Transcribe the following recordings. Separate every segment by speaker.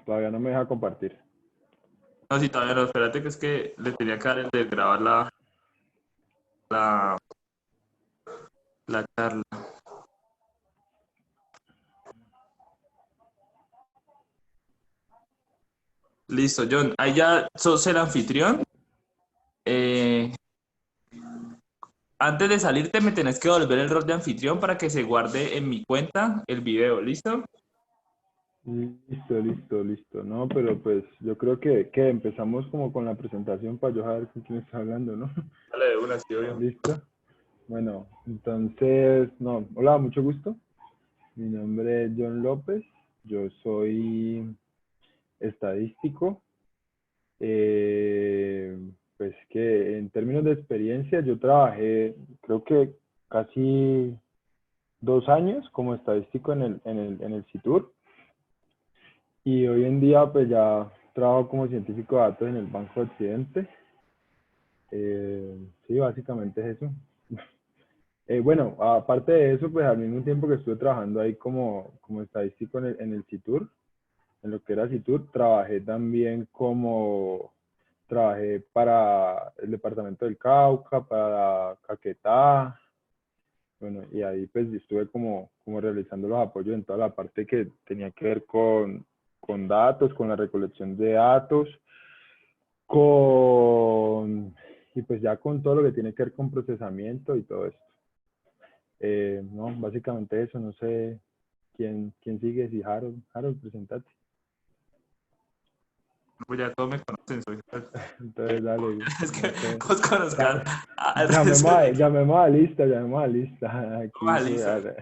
Speaker 1: Todavía no me deja compartir.
Speaker 2: No, sí, todavía no, espérate que es que le tenía que dar el de grabar la, la charla. Listo, John, ahí ya sos el anfitrión. Eh, Antes de salirte me tenés que devolver el rol de anfitrión para que se guarde en mi cuenta el video, ¿listo?
Speaker 1: Listo, listo, listo. No, pero pues yo creo que empezamos como con la presentación para yo saber con quién está hablando, ¿no?
Speaker 2: Dale de una, sí, obvio.
Speaker 1: Listo. Bueno, entonces, no, hola, mucho gusto. Mi nombre es John López. Yo soy estadístico. Eh, pues que en términos de experiencia, yo trabajé, creo que casi 2 años como estadístico en el CITUR. Y hoy en día pues ya trabajo como científico de datos en el Banco de Occidente. Sí, básicamente es eso. Bueno, aparte de eso, pues al mismo tiempo que estuve trabajando ahí como estadístico en el CITUR, en lo que era CITUR, trabajé para el departamento del Cauca, para Caquetá, bueno, y ahí pues estuve como realizando los apoyos en toda la parte que tenía que ver con datos, con la recolección de datos, y pues ya con todo lo que tiene que ver con procesamiento y todo esto. No, básicamente eso, no sé quién sigue, si Harold, presentate.
Speaker 2: Pues ya todos me conocen, soy...
Speaker 1: Entonces, dale,
Speaker 2: Es que
Speaker 1: no sé.
Speaker 2: vos conozcas al
Speaker 1: Llamemos
Speaker 2: resto
Speaker 1: a,
Speaker 2: del equipo.
Speaker 1: llamemos a lista, llamemos a lista. Aquí,
Speaker 2: Ah, listo.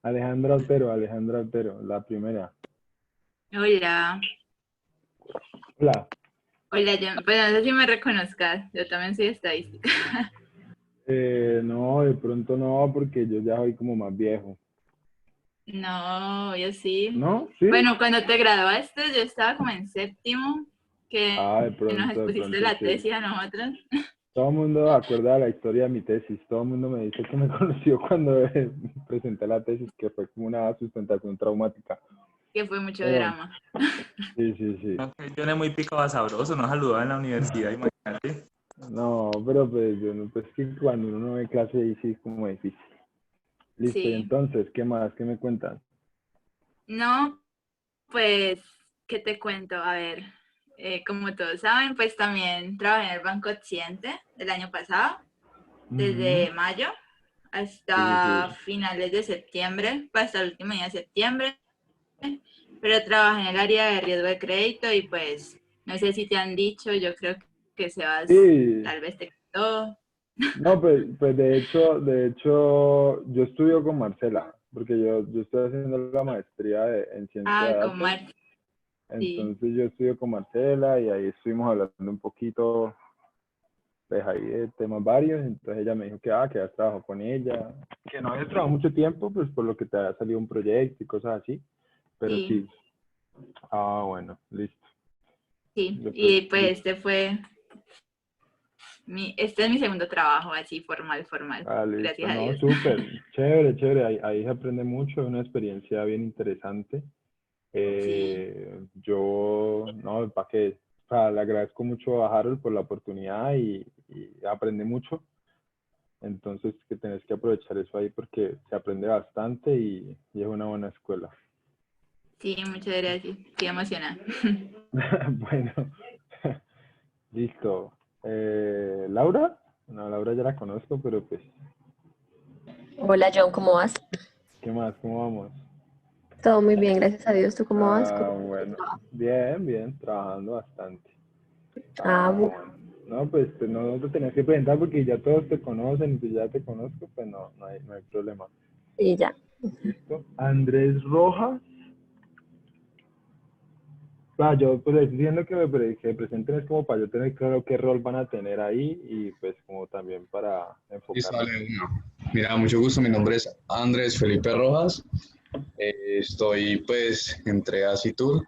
Speaker 1: Alejandra Otero, la primera.
Speaker 3: Hola,
Speaker 1: Hola.
Speaker 3: hola, pues no sé si me reconozcas, yo también soy estadística.
Speaker 1: No, de pronto no, porque yo ya soy como más viejo.
Speaker 3: No, yo sí.
Speaker 1: ¿No? ¿Sí?
Speaker 3: Bueno, cuando te graduaste, yo estaba como en séptimo, que
Speaker 1: Ah,
Speaker 3: nos
Speaker 1: de
Speaker 3: expusiste
Speaker 1: pronto
Speaker 3: la
Speaker 1: sí.
Speaker 3: tesis a nosotros,
Speaker 1: Todo el mundo acuerda de la historia de mi tesis. Todo el mundo me dice que me conoció cuando presenté la tesis, que fue como una sustentación traumática.
Speaker 3: que fue mucho
Speaker 1: Pero,
Speaker 3: drama.
Speaker 1: sí.
Speaker 2: No, que John es muy picado sabroso, no saludaba en la universidad, imagínate.
Speaker 1: No, pero pues yo no, pues que cuando uno no ve clase ahí sí es como difícil. Listo, y
Speaker 3: Sí.
Speaker 1: entonces, ¿qué más? ¿Qué me cuentan?
Speaker 3: No, pues, ¿qué te cuento? A ver, como todos saben, pues también trabajé en el Banco Occidente del año pasado, desde mayo hasta
Speaker 1: Sí.
Speaker 3: finales de septiembre, hasta el último día de septiembre. Pero trabajé en el área de riesgo de crédito y pues no sé si te han dicho, yo creo que Sebas
Speaker 1: Sí,
Speaker 3: tal vez te contó.
Speaker 1: no, pues de hecho, yo estudio con Marcela, porque yo estoy haciendo la maestría en ciencia de
Speaker 3: Ah, con
Speaker 1: datos,
Speaker 3: Mar, sí.
Speaker 1: entonces yo estudio con Marcela y ahí estuvimos hablando un poquito, pues ahí de temas varios, entonces ella me dijo que has trabajado con ella, que no había trabajado mucho tiempo, pues por lo que te había salido un proyecto y cosas así, pero
Speaker 3: Sí,
Speaker 1: sí. Bueno, listo.
Speaker 3: sí.
Speaker 1: Yo, pues,
Speaker 3: Y pues este es mi segundo trabajo así formal,
Speaker 1: listo,
Speaker 3: gracias a
Speaker 1: no,
Speaker 3: Dios.
Speaker 1: súper, chévere, ahí se aprende mucho, es una experiencia bien interesante.
Speaker 3: Sí,
Speaker 1: Yo, no, para qué, o sea, le agradezco mucho a Harold por la oportunidad y aprende mucho, entonces que tenés que aprovechar eso ahí porque se aprende bastante y es una buena escuela.
Speaker 3: sí, muchas gracias. Estoy emocionada.
Speaker 1: Bueno, listo. ¿Laura? No, Laura ya la conozco, pero pues,
Speaker 4: Hola John, ¿cómo vas?
Speaker 1: ¿qué más? ¿Cómo vamos?
Speaker 4: Todo muy bien, gracias a Dios. ¿Tú cómo vas?
Speaker 1: Bueno, bien, trabajando bastante.
Speaker 4: Ah,
Speaker 1: Bueno. No, pues no te tenías que presentar porque ya todos te conocen y pues ya te conozco, pues no hay problema.
Speaker 4: sí, ya.
Speaker 1: ¿Listo? Andrés Rojas. Yo pues estoy diciendo que presenten es como para yo tener claro qué rol van a tener ahí y pues como también para
Speaker 5: Listo,
Speaker 1: enfocarnos.
Speaker 5: dale una. Mira, mucho gusto, mi nombre es Andrés Felipe Rojas. Estoy pues entre Asitur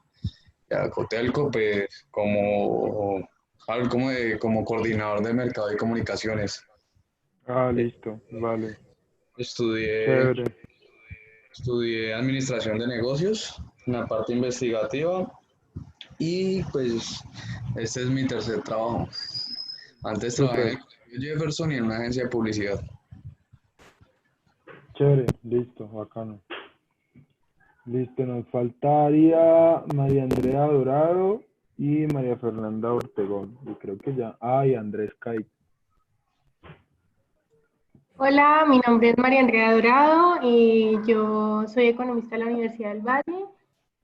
Speaker 5: y Acotelco, pues como coordinador de mercado y comunicaciones. Eh,
Speaker 1: Listo, vale.
Speaker 5: Estudié,
Speaker 1: Chévere.
Speaker 5: estudié administración de negocios, en la parte investigativa, y pues este es mi tercer trabajo. Antes trabajé en el
Speaker 1: Súper,
Speaker 5: Colegio Jefferson y en una agencia de publicidad.
Speaker 1: chévere, listo, bacano. Listo, nos faltaría María Andrea Dorado y María Fernanda Ortegón. Y creo que ya. Ah, y Andrés Caic.
Speaker 6: Hola, mi nombre es María Andrea Dorado y yo soy economista de la Universidad del Valle.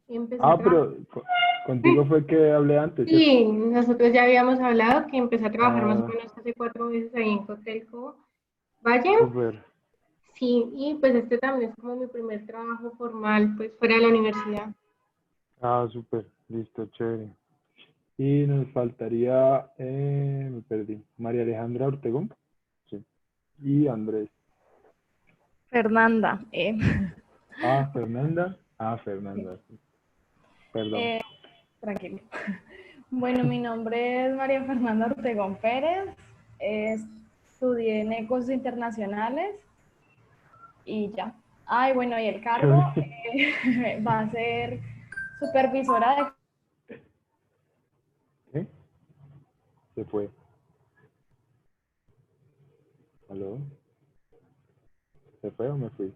Speaker 6: Empecé a
Speaker 1: Ah,
Speaker 6: trabajar.
Speaker 1: pero contigo fue que hablé antes, ¿cierto?
Speaker 6: Sí, nosotros ya habíamos hablado que empecé a trabajar más o
Speaker 1: Ah,
Speaker 6: menos hace 4 meses ahí en Cotelco Valle.
Speaker 1: súper.
Speaker 6: Sí, y pues este también es como mi primer trabajo formal, pues fuera de la universidad.
Speaker 1: Ah, súper. Listo, chévere. Y nos faltaría, me perdí, María Alejandra Ortegón. Sí. Y Andrés.
Speaker 7: Fernanda.
Speaker 1: Ah, Fernanda. Ah, Fernanda. Sí. Perdón.
Speaker 7: Eh, tranquilo. Bueno, mi nombre es María Fernanda Ortegón Pérez. Estudié negocios internacionales y ya. Ay, bueno, y el cargo va a ser supervisora de...
Speaker 1: ¿Qué? Se fue. ¿Aló? ¿Se fue o me fui?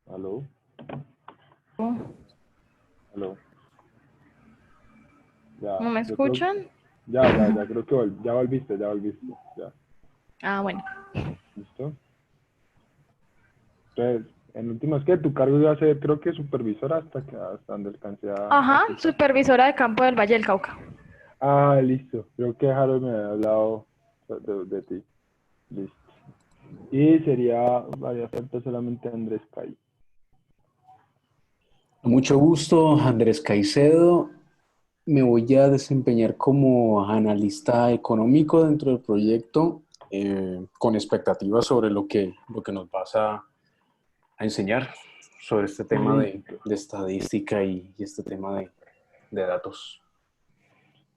Speaker 1: ¿Aló? ¿Aló? Ya,
Speaker 7: ¿No me
Speaker 1: yo creo,
Speaker 7: escuchan?
Speaker 1: ya creo que ya volviste, ya.
Speaker 7: Ah, bueno.
Speaker 1: ¿Listo? Entonces, en último es que tu cargo iba a ser, creo que supervisora hasta donde alcancé a
Speaker 7: Ajá,
Speaker 1: escuchar.
Speaker 7: supervisora de campo del Valle del Cauca.
Speaker 1: Ah, listo. Creo que Harold me había hablado de ti. Listo. Y haría falta solamente Andrés Cay.
Speaker 8: Mucho gusto, Andrés Caicedo. Me voy a desempeñar como analista económico dentro del proyecto, con expectativas sobre lo que nos vas a enseñar sobre este tema
Speaker 1: Listo.
Speaker 8: de estadística y este tema de datos.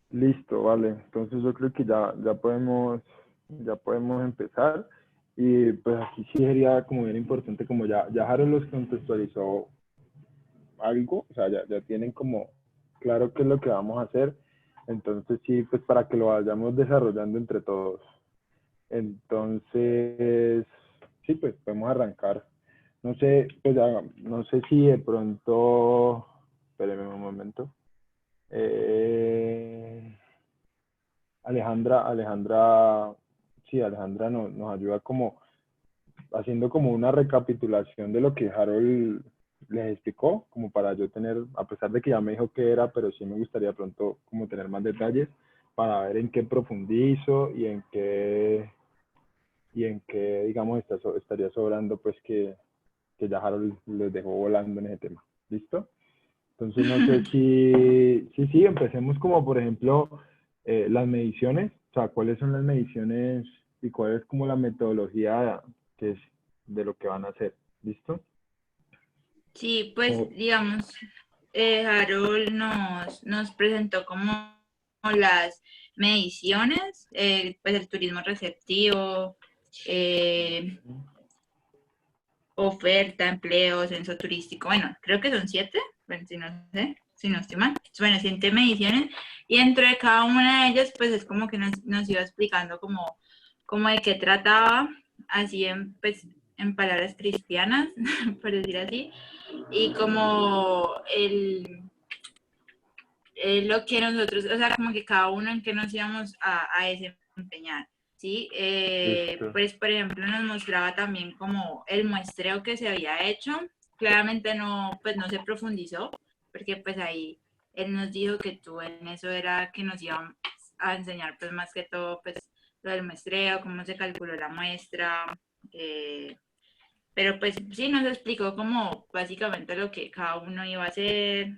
Speaker 1: Listo, vale. Entonces yo creo que ya podemos empezar. Y pues aquí sí sería como bien importante, como ya Harold los contextualizó algo, o sea, ya tienen como claro qué es lo que vamos a hacer. Entonces sí, pues para que lo vayamos desarrollando entre todos. Entonces, sí, pues podemos arrancar. No sé, pues no sé si de pronto, espérenme un momento. Alejandra nos ayuda como haciendo como una recapitulación de lo que Harold les explicó, como para yo tener, a pesar de que ya me dijo qué era, pero sí me gustaría pronto como tener más detalles para ver en qué profundizo y en qué digamos, estaría sobrando, pues que ya Harold les dejó volando en ese tema. ¿Listo? Entonces, no sé si empecemos como, por ejemplo, las mediciones, o sea, cuáles son las mediciones y cuál es como la metodología que es de lo que van a hacer. ¿Listo?
Speaker 3: Sí, pues
Speaker 1: Como-
Speaker 3: digamos, Harold nos presentó como las mediciones, pues el turismo receptivo, eh, oferta, empleo, censo turístico. Bueno, creo que son 7, bueno, si no sé, si no estoy mal. Bueno, 7 mediciones. Y dentro de cada una de ellas, pues es como que nos iba explicando como de qué trataba, así pues, en palabras cristianas, por decir así. Y como lo que nosotros, o sea, como que cada uno en que nos íbamos a desempeñar. ¿Sí?
Speaker 1: Listo.
Speaker 3: Pues, por ejemplo, nos mostraba también como el muestreo que se había hecho. Claramente no, pues no se profundizó, porque pues ahí él nos dijo que tú en eso era que nos iban a enseñar pues más que todo pues lo del muestreo, cómo se calculó la muestra, pero pues sí nos explicó como básicamente lo que cada uno iba a hacer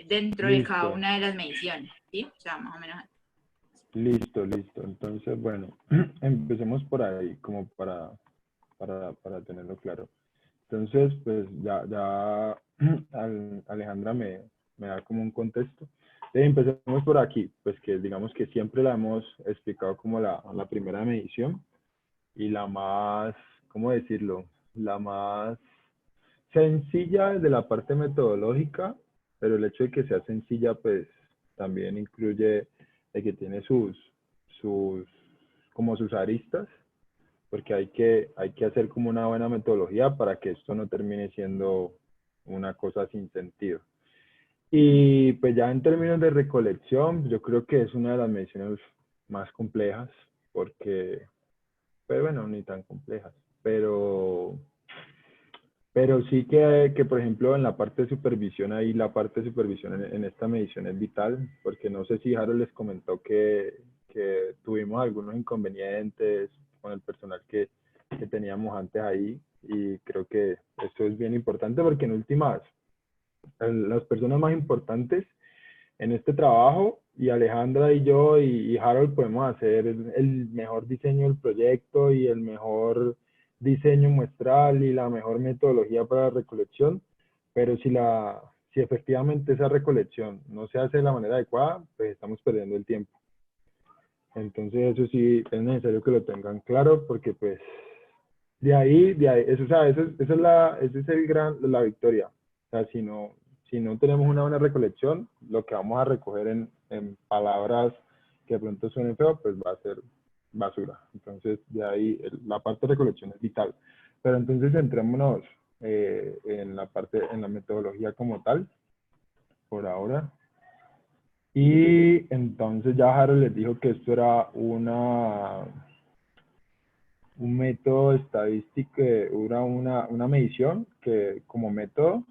Speaker 3: dentro de cada
Speaker 1: Listo.
Speaker 3: una de las mediciones, ¿sí? O sea, más o menos.
Speaker 1: Listo. Entonces, bueno, empecemos por ahí, como para tenerlo claro. Entonces, pues ya Alejandra me da como un contexto. Empecemos por aquí, pues que digamos que siempre la hemos explicado como la primera medición y la más, ¿cómo decirlo? La más sencilla de la parte metodológica pero el hecho de que sea sencilla, pues también incluye de que tiene como sus aristas, porque hay que hacer como una buena metodología para que esto no termine siendo una cosa sin sentido. Y pues ya en términos de recolección, yo creo que es una de las mediciones más complejas, porque, pues bueno, ni tan complejas, pero sí que, por ejemplo, en la parte de supervisión, ahí la parte de supervisión en esta medición es vital, porque no sé si Harold les comentó que tuvimos algunos inconvenientes con el personal que teníamos antes ahí, y creo que esto es bien importante porque en últimas, las personas más importantes en este trabajo, y Alejandra y yo y Harold podemos hacer el mejor diseño del proyecto y el mejor diseño muestral y la mejor metodología para la recolección, pero si efectivamente esa recolección no se hace de la manera adecuada, pues estamos perdiendo el tiempo. Entonces eso sí es necesario que lo tengan claro, porque pues de ahí eso, o sea, esa es la victoria. O sea, si no tenemos una buena recolección, lo que vamos a recoger en palabras que de pronto suenen feo, pues va a ser basura. Entonces, de ahí la parte de recolección es vital. Pero entonces centrémonos en la metodología como tal, por ahora. Y entonces ya Harold les dijo que esto era un método estadístico, era una medición que como método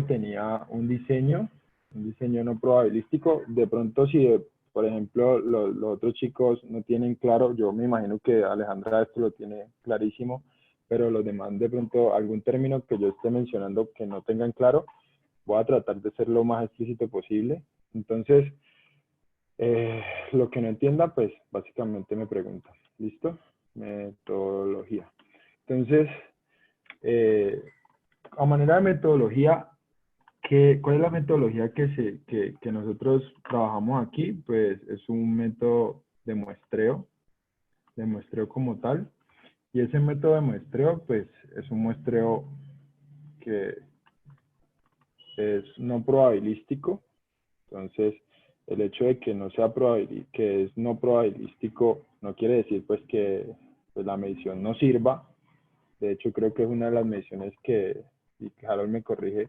Speaker 1: tenía un diseño no probabilístico. De pronto, si por ejemplo los otros chicos no tienen claro, yo me imagino que Alejandra esto lo tiene clarísimo, pero los demás de pronto algún término que yo esté mencionando que no tengan claro, voy a tratar de ser lo más explícito posible. Entonces, lo que no entienda, pues básicamente me pregunta. ¿Listo? Metodología. Entonces, a manera de metodología, ¿cuál es la metodología que nosotros trabajamos aquí? Pues es un método de muestreo como tal. Y ese método de muestreo, pues es un muestreo que es no probabilístico. Entonces, el hecho de que no sea que es no probabilístico, no quiere decir pues que pues, la medición no sirva. De hecho, creo que es una de las mediciones y que Harold me corrige,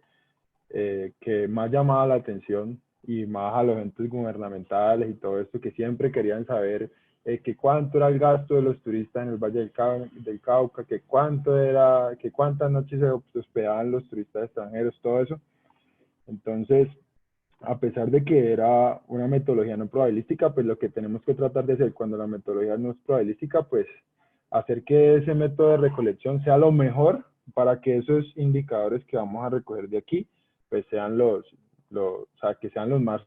Speaker 1: que más llamaba la atención, y más a los entes gubernamentales y todo esto, que siempre querían saber que cuánto era el gasto de los turistas en el Valle del Cauca, que cuántas noches se hospedaban los turistas extranjeros, todo eso. Entonces, a pesar de que era una metodología no probabilística, pues lo que tenemos que tratar de hacer cuando la metodología no es probabilística, pues hacer que ese método de recolección sea lo mejor para que esos indicadores que vamos a recoger de aquí, pues sean o sea, que sean los más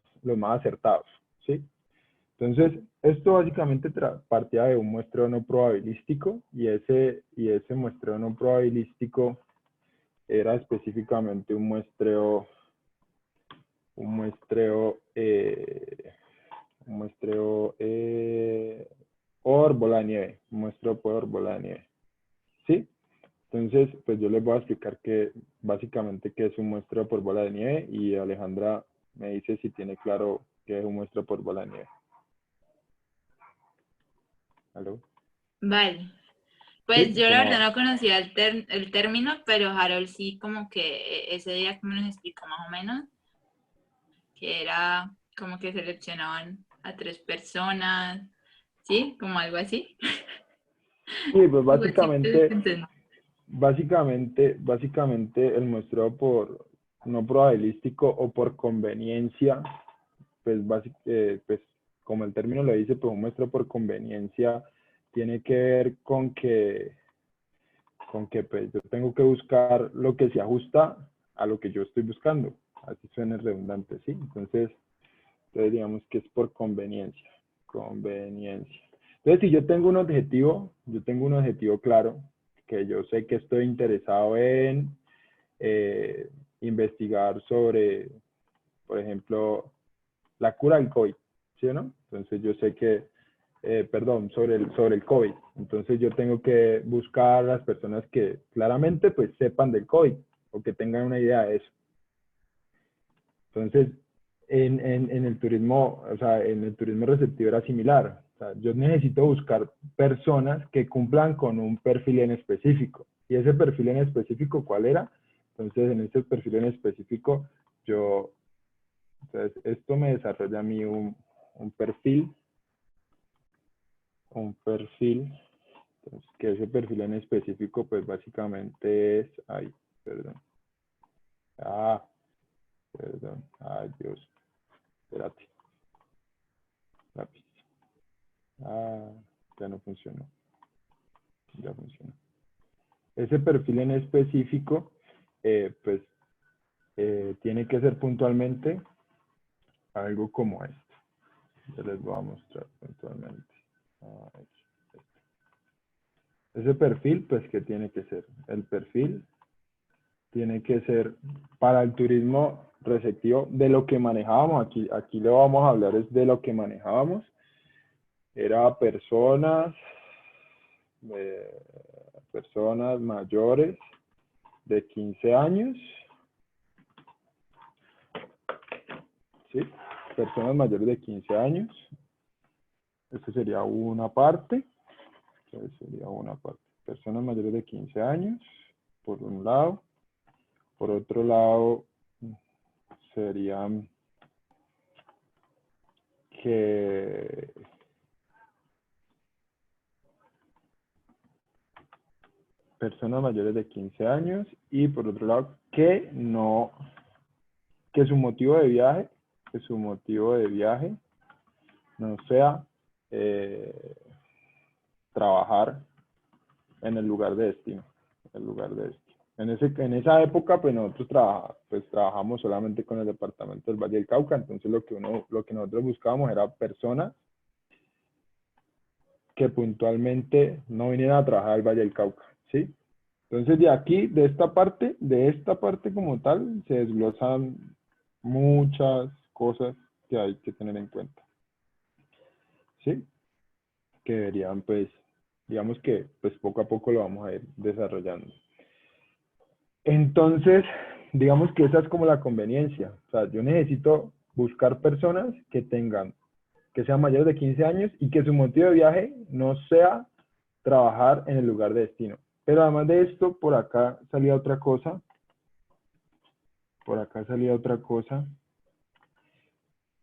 Speaker 1: acertados, ¿sí? Entonces, esto básicamente partía de un muestreo no probabilístico, y ese muestreo no probabilístico era específicamente un muestreo por bola de nieve, un muestreo por bola de nieve, ¿sí? Entonces, pues yo les voy a explicar básicamente qué es un muestreo por bola de nieve, y Alejandra me dice si tiene claro qué es un muestreo por bola de nieve. ¿Aló?
Speaker 3: Vale. Pues
Speaker 1: Sí,
Speaker 3: yo la
Speaker 1: ¿cómo
Speaker 3: verdad
Speaker 1: va?
Speaker 3: no conocía el término, pero Harold sí como que ese día como nos explicó más o menos, que era como que seleccionaban a 3 personas, ¿sí? Como algo así.
Speaker 1: Sí, pues
Speaker 3: Algo así que entendí.
Speaker 1: básicamente el muestreo por no probabilístico o por conveniencia, pues, pues como el término lo dice, pues un muestreo por conveniencia tiene que ver con que pues, yo tengo que buscar lo que se ajusta a lo que yo estoy buscando. Así suena redundante, ¿sí? Entonces digamos que es por conveniencia. Entonces, si yo tengo un objetivo claro, que yo sé que estoy interesado en investigar sobre, por ejemplo, la cura del COVID, ¿sí o no? Entonces yo sé que, sobre el COVID. Entonces yo tengo que buscar a las personas que claramente pues sepan del COVID, o que tengan una idea de eso. Entonces, en el turismo, o sea, en el turismo receptivo era similar. O sea, yo necesito buscar personas que cumplan con un perfil en específico. ¿Y ese perfil en específico cuál era? Entonces, en ese perfil en específico, entonces, esto me desarrolla a mí un perfil, entonces, que ese perfil en específico, pues básicamente es, perdón, ay Dios, espérate, lápiz, ya no funcionó, ya funcionó. Ese perfil en específico, pues, tiene que ser puntualmente algo como esto. Ya les voy a mostrar puntualmente. Ese perfil, pues, ¿qué tiene que ser? El perfil tiene que ser para el turismo receptivo de lo que manejábamos. Aquí le vamos a hablar es de lo que manejábamos. Era personas mayores de 15 años. ¿Sí? Personas mayores de 15 años. Esta sería una parte. Personas mayores de 15 años, por un lado. Por otro lado, serían que personas mayores de 15 años y por otro lado, que su motivo de viaje no sea trabajar en el lugar de destino. En esa época, pues nosotros trabajamos solamente con el departamento del Valle del Cauca, entonces lo que nosotros buscábamos era personas que puntualmente no vinieran a trabajar al Valle del Cauca, ¿sí? Entonces de aquí, de esta parte como tal, se desglosan muchas cosas que hay que tener en cuenta, ¿sí? Que deberían, pues, digamos que pues poco a poco lo vamos a ir desarrollando. Entonces, digamos que esa es como la conveniencia. O sea, yo necesito buscar personas que sean mayores de 15 años y que su motivo de viaje no sea trabajar en el lugar de destino. Pero además de esto, por acá salía otra cosa.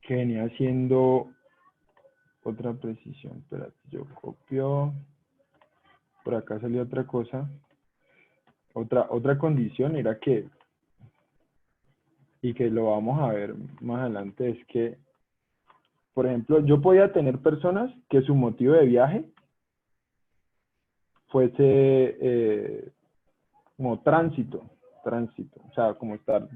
Speaker 1: Que venía siendo otra precisión. Espérate, yo copio. Por acá salió otra cosa. Otra condición era que, y que lo vamos a ver más adelante, es que, por ejemplo, yo podía tener personas que su motivo de viaje fuese como tránsito, o sea, como estar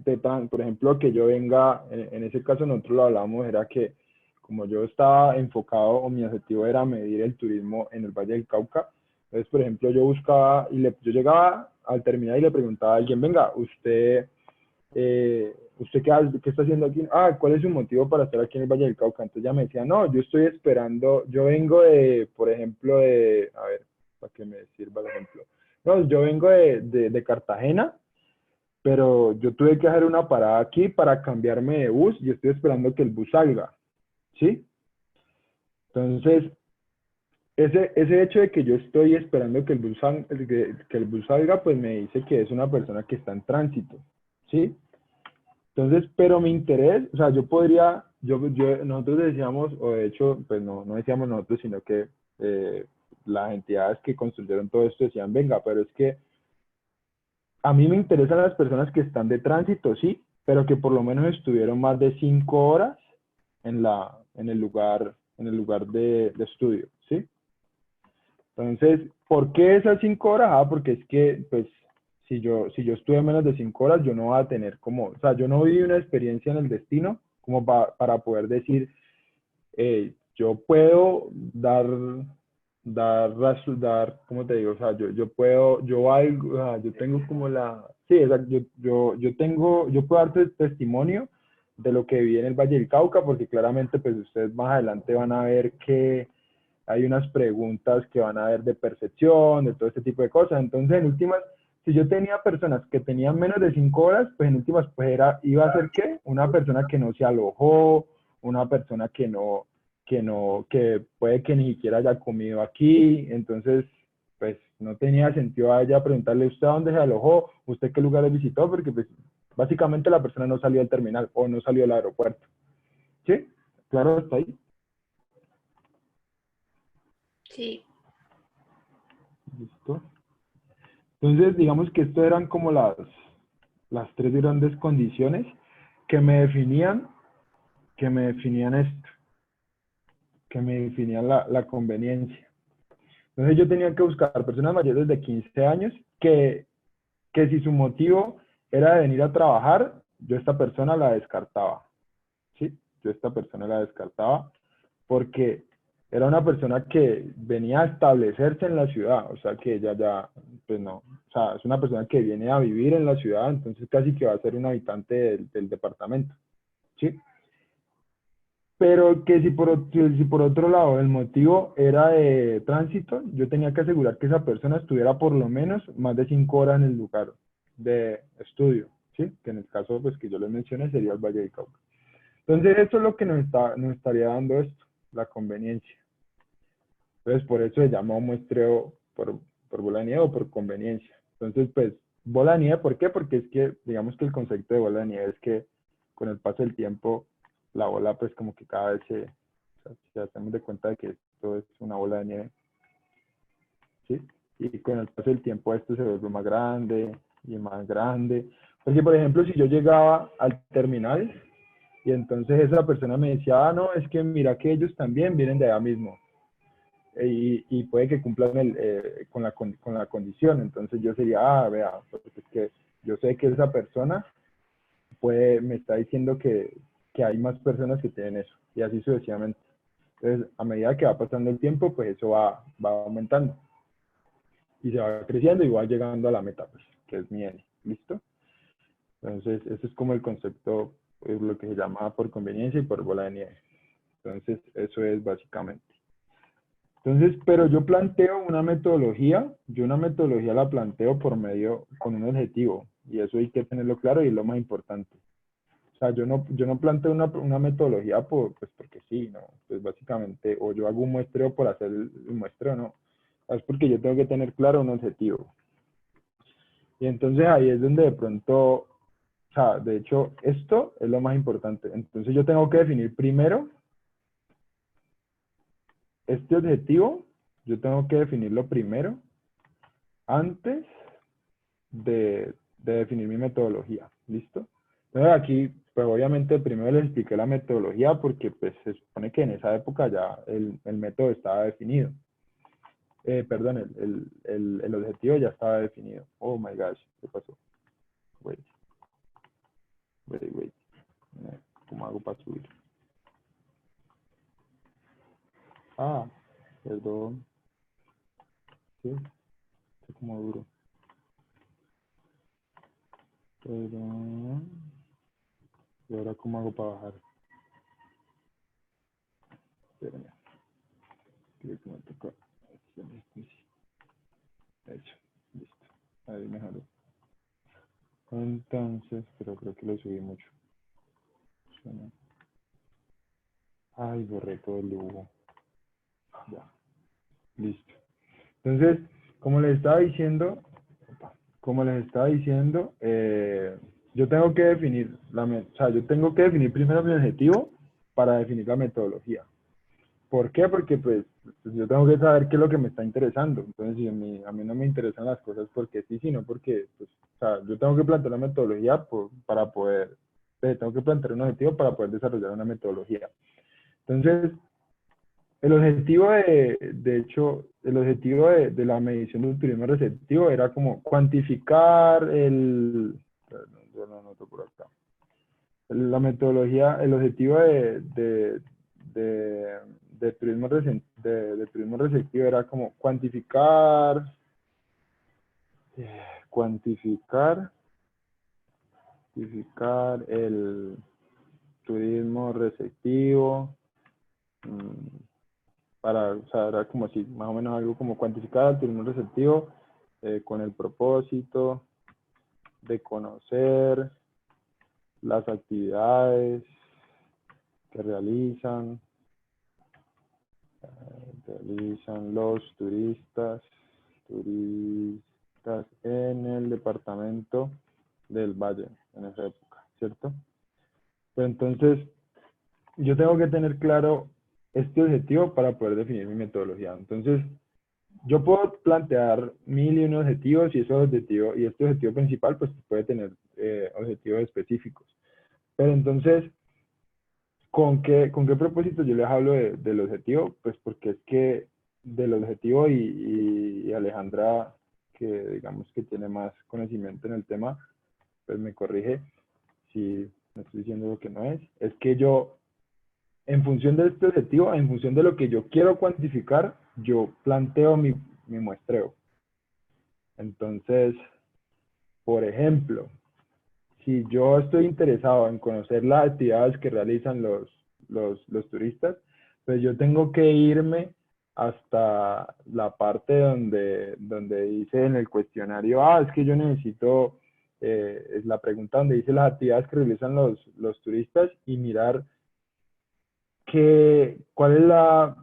Speaker 1: por ejemplo, que yo venga, en ese caso nosotros lo hablábamos, era que como yo estaba enfocado o mi objetivo era medir el turismo en el Valle del Cauca, entonces, por ejemplo, yo buscaba yo llegaba al terminal y le preguntaba a alguien, venga, ¿usted qué está haciendo aquí? ¿Cuál es su motivo para estar aquí en el Valle del Cauca? Entonces ella me decía, no, yo estoy esperando, yo vengo por ejemplo, a ver, para que me sirva el ejemplo. No, yo vengo de Cartagena, pero yo tuve que hacer una parada aquí para cambiarme de bus y estoy esperando que el bus salga, ¿sí? Entonces, ese hecho de que yo estoy esperando que el bus salga, pues me dice que es una persona que está en tránsito, ¿sí? Entonces, pero mi interés, o sea, nosotros decíamos, o de hecho, pues no decíamos nosotros, sino que las entidades que construyeron todo esto decían, venga, pero es que a mí me interesan las personas que están de tránsito, sí, pero que por lo menos estuvieron más de 5 horas en el lugar de estudio, ¿sí? Entonces, ¿por qué esas 5 horas? Porque es que, pues, si yo estuve menos de 5 horas, yo no voy a tener o sea, yo no viví una experiencia en el destino como para poder decir, yo puedo dar, ¿cómo te digo? O sea, yo tengo como sí, exacto, yo puedo dar testimonio de lo que viví en el Valle del Cauca, porque claramente, pues, ustedes más adelante van a ver que hay unas preguntas que van a ver de percepción, de todo este tipo de cosas. Entonces, en últimas, si yo tenía personas que tenían menos de 5 horas, pues en últimas, pues iba a ser, ¿qué? una persona que no se alojó, una persona que puede que ni siquiera haya comido aquí, entonces, pues, no tenía sentido a ella preguntarle, ¿usted a dónde se alojó? ¿Usted qué lugares visitó? Porque, pues, básicamente la persona no salió del terminal o no salió del aeropuerto. ¿Sí? ¿Claro hasta ahí?
Speaker 3: Sí.
Speaker 1: ¿Listo? Entonces, digamos que esto eran como las tres grandes condiciones que me definían esto, que me definían la conveniencia. Entonces yo tenía que buscar personas mayores de 15 años que si su motivo era de venir a trabajar, yo esta persona la descartaba, ¿sí? Yo esta persona la descartaba porque era una persona que venía a establecerse en la ciudad, o sea que ella ya, pues no, o sea, es una persona que viene a vivir en la ciudad, entonces casi que va a ser un habitante del departamento, ¿sí? Pero que si por otro lado el motivo era de tránsito, yo tenía que asegurar que esa persona estuviera por lo menos más de 5 horas en el lugar de estudio, ¿sí? Que en el caso pues, que yo les mencioné sería el Valle del Cauca. Entonces esto es lo que nos estaría dando esto, la conveniencia. Entonces por eso se llama un muestreo por bola de nieve o por conveniencia. Entonces pues bola de nieve, ¿por qué? Porque es que digamos que el concepto de bola de nieve es que con el paso del tiempo la bola pues como que cada vez se hacemos de cuenta de que esto es una bola de nieve, ¿sí? Y con el paso del tiempo esto se vuelve más grande y más grande. Porque por ejemplo si yo llegaba al terminal y entonces esa persona me decía, ah no, es que mira que ellos también vienen de allá mismo. Y puede que cumplan con la condición, entonces yo sería, ah, vea, pues es que yo sé que esa persona me está diciendo que hay más personas que tienen eso, y así sucesivamente. Entonces, a medida que va pasando el tiempo, pues eso va aumentando, y se va creciendo y va llegando a la meta, pues, que es mi N, ¿listo? Entonces, eso es como el concepto, es lo que se llama por conveniencia y por bola de nieve. Entonces, eso es básicamente. Entonces, pero yo planteo una metodología, la planteo con un objetivo, y eso hay que tenerlo claro y es lo más importante. O sea, yo no planteo una metodología pues porque sí, ¿no? Pues básicamente, o yo hago un muestreo por hacer el muestreo, no. Es porque yo tengo que tener claro un objetivo. Y entonces ahí es donde de pronto, o sea, de hecho, esto es lo más importante. Entonces yo tengo que definir primero este objetivo, yo tengo que definirlo primero antes de definir mi metodología, ¿listo? Entonces aquí, pues obviamente primero les expliqué la metodología porque pues se supone que en esa época ya el método estaba definido. Perdón, el objetivo ya estaba definido. Oh my gosh, ¿qué pasó? Wait. ¿Cómo hago para subir? Ah, perdón. Sí, es como duro. Perdón. ¿Y ahora cómo hago para bajar? Espérame. Creo que me toca. Hecho. Listo. Ahí mejoró. Entonces, pero creo que lo subí mucho. Suena. Ay, borré todo el dibujo. Ya. Listo. Entonces, como les estaba diciendo, yo tengo que definir yo tengo que definir primero mi objetivo para definir la metodología. ¿Por qué? Porque pues yo tengo que saber qué es lo que me está interesando. Entonces, si a mí no me interesan las cosas porque sí, sino porque, pues, o sea, yo tengo que plantear una metodología para poder, tengo que plantear un objetivo para poder desarrollar una metodología. Entonces, el objetivo de la medición del turismo receptivo era como cuantificar yo lo anoto por acá. La metodología, el objetivo de turismo receptivo era como cuantificar el turismo receptivo, o sea, era como si, más o menos algo como cuantificar el turismo receptivo con el propósito de conocer las actividades que realizan los turistas en el departamento del Valle en esa época, ¿cierto? Pero entonces, yo tengo que tener claro este objetivo para poder definir mi metodología. Entonces, yo puedo plantear 1001 objetivos y este objetivo principal pues puede tener objetivos específicos. Pero entonces, ¿con qué propósito yo les hablo del objetivo? Pues porque es que del objetivo y Alejandra, que digamos que tiene más conocimiento en el tema, pues me corrige si me estoy diciendo lo que no es que yo, en función de este objetivo, en función de lo que yo quiero cuantificar, yo planteo mi muestreo. Entonces, por ejemplo, si yo estoy interesado en conocer las actividades que realizan los turistas, pues yo tengo que irme hasta la parte donde dice en el cuestionario, es que yo necesito, es la pregunta donde dice las actividades que realizan los turistas y mirar cuál es la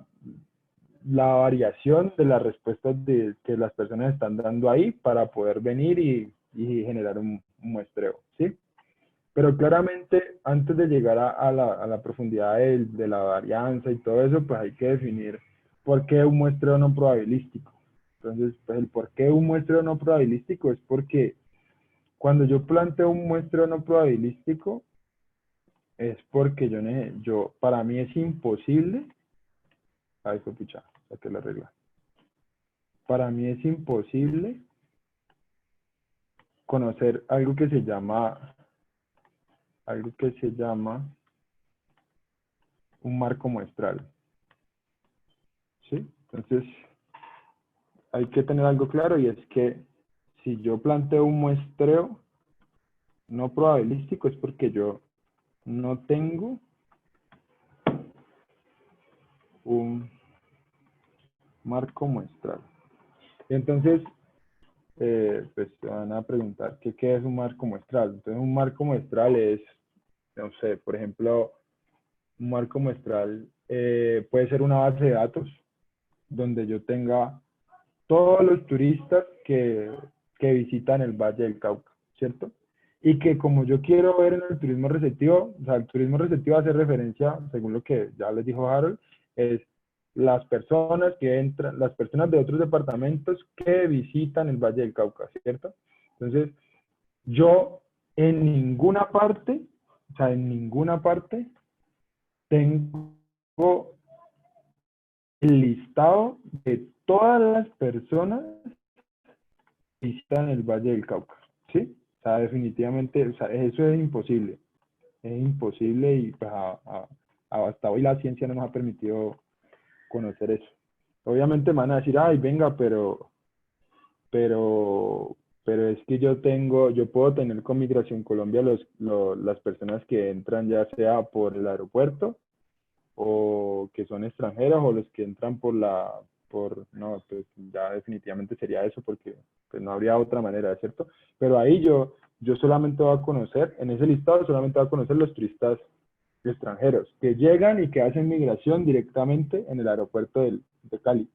Speaker 1: variación de las respuestas que las personas están dando ahí para poder venir y generar un muestreo, ¿sí? Pero claramente, antes de llegar a la profundidad de la varianza y todo eso, pues hay que definir por qué un muestreo no probabilístico. Entonces, pues el por qué un muestreo no probabilístico es porque cuando yo planteo un muestreo no probabilístico, es porque para mí es imposible, ay, pucha, saqué la regla. Para mí es imposible conocer algo que se llama un marco muestral. ¿Sí? Entonces, hay que tener algo claro y es que si yo planteo un muestreo no probabilístico es porque yo no tengo un marco muestral. Entonces, pues te van a preguntar ¿qué es un marco muestral? Entonces, un marco muestral es, no sé, por ejemplo, un marco muestral puede ser una base de datos donde yo tenga todos los turistas que visitan el Valle del Cauca, ¿cierto? Y que como yo quiero ver en el turismo receptivo, o sea, el turismo receptivo hace referencia, según lo que ya les dijo Harold, es las personas que entran, las personas de otros departamentos que visitan el Valle del Cauca, ¿cierto? Entonces, yo en ninguna parte, tengo el listado de todas las personas que visitan el Valle del Cauca, ¿sí? O sea, definitivamente, o sea, eso es imposible y pues, hasta hoy la ciencia no nos ha permitido conocer eso. Obviamente me van a decir, ay, venga, pero es que yo puedo tener con Migración Colombia las personas que entran ya sea por el aeropuerto o que son extranjeros o los que entran no, pues ya definitivamente sería eso porque pues no habría otra manera, ¿cierto? Pero ahí yo solamente voy a conocer, en ese listado solamente voy a conocer los turistas extranjeros que llegan y que hacen migración directamente en el aeropuerto de Cali.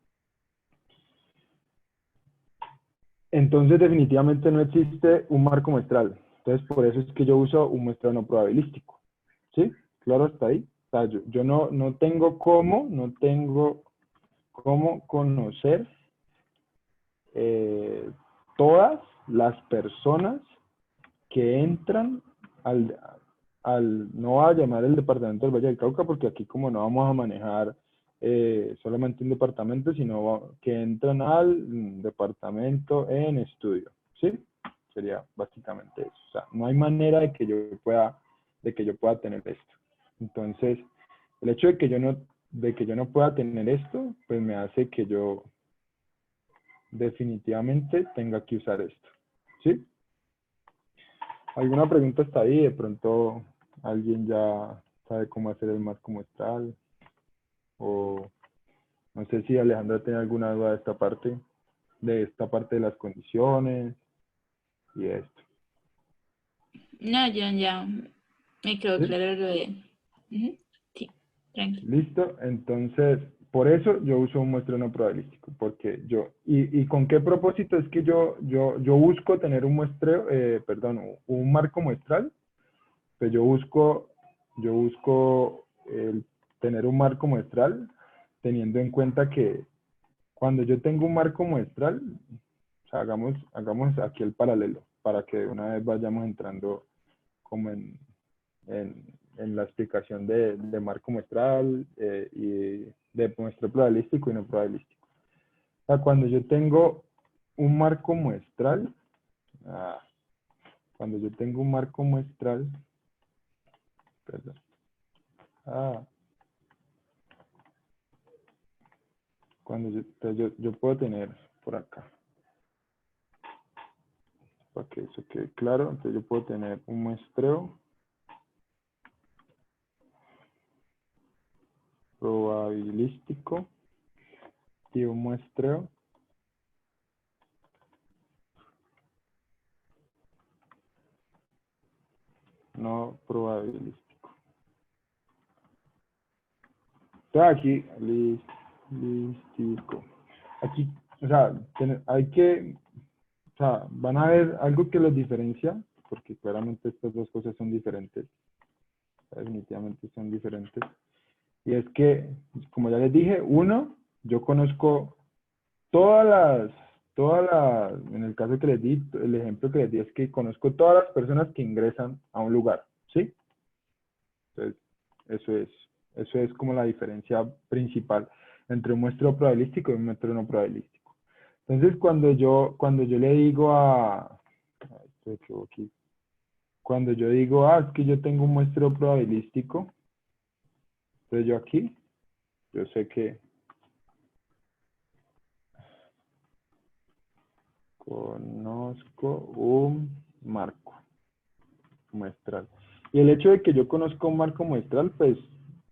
Speaker 1: Entonces definitivamente no existe un marco muestral. Entonces por eso es que yo uso un muestreo no probabilístico. ¿Sí? ¿Claro hasta ahí? O sea, yo no tengo cómo conocer todas las personas que entran no va a llamar el departamento del Valle del Cauca, porque aquí como no vamos a manejar solamente un departamento, sino que entran al departamento en estudio, ¿sí? Sería básicamente eso. O sea, no hay manera de que yo pueda tener esto. Entonces, el hecho de que yo no pueda tener esto, pues me hace que yo definitivamente tenga que usar esto, ¿sí? ¿Alguna pregunta hasta ahí? De pronto alguien ya sabe cómo hacer el marco muestral. O no sé si Alejandra tiene alguna duda de esta parte de las condiciones y esto.
Speaker 3: No, John, ya Me quedó
Speaker 1: ¿Sí?
Speaker 3: claro lo de... Ujú, sí, tranquilo.
Speaker 1: Listo, entonces, por eso yo uso un muestreo no probabilístico, porque ¿y con qué propósito es que yo busco tener un muestreo, perdón, un marco muestral? Pues yo busco tener un marco muestral teniendo en cuenta que cuando yo tengo un marco muestral, o sea, hagamos aquí el paralelo, para que de una vez vayamos entrando como en la explicación de marco muestral y de muestreo probabilístico y no probabilístico. O sea, cuando yo tengo un marco muestral, ah, cuando yo tengo un marco muestral, perdón, ah, cuando yo puedo tener por acá, para que eso quede claro, entonces yo puedo tener un muestreo probabilístico y un muestreo no probabilístico. Entonces aquí, lístico. Aquí, o sea, hay que, o sea, van a ver algo que los diferencia, porque claramente estas dos cosas son diferentes, definitivamente son diferentes. Y es que, como ya les dije, uno, yo conozco en el caso que les di, el ejemplo que les di es que conozco todas las personas que ingresan a un lugar, ¿sí? Entonces, eso es como la diferencia principal entre un muestreo probabilístico y un muestreo no probabilístico. Entonces, cuando yo le digo cuando yo digo, es que yo tengo un muestreo probabilístico, entonces yo aquí, yo sé que conozco un marco muestral. Y el hecho de que yo conozca un marco muestral, pues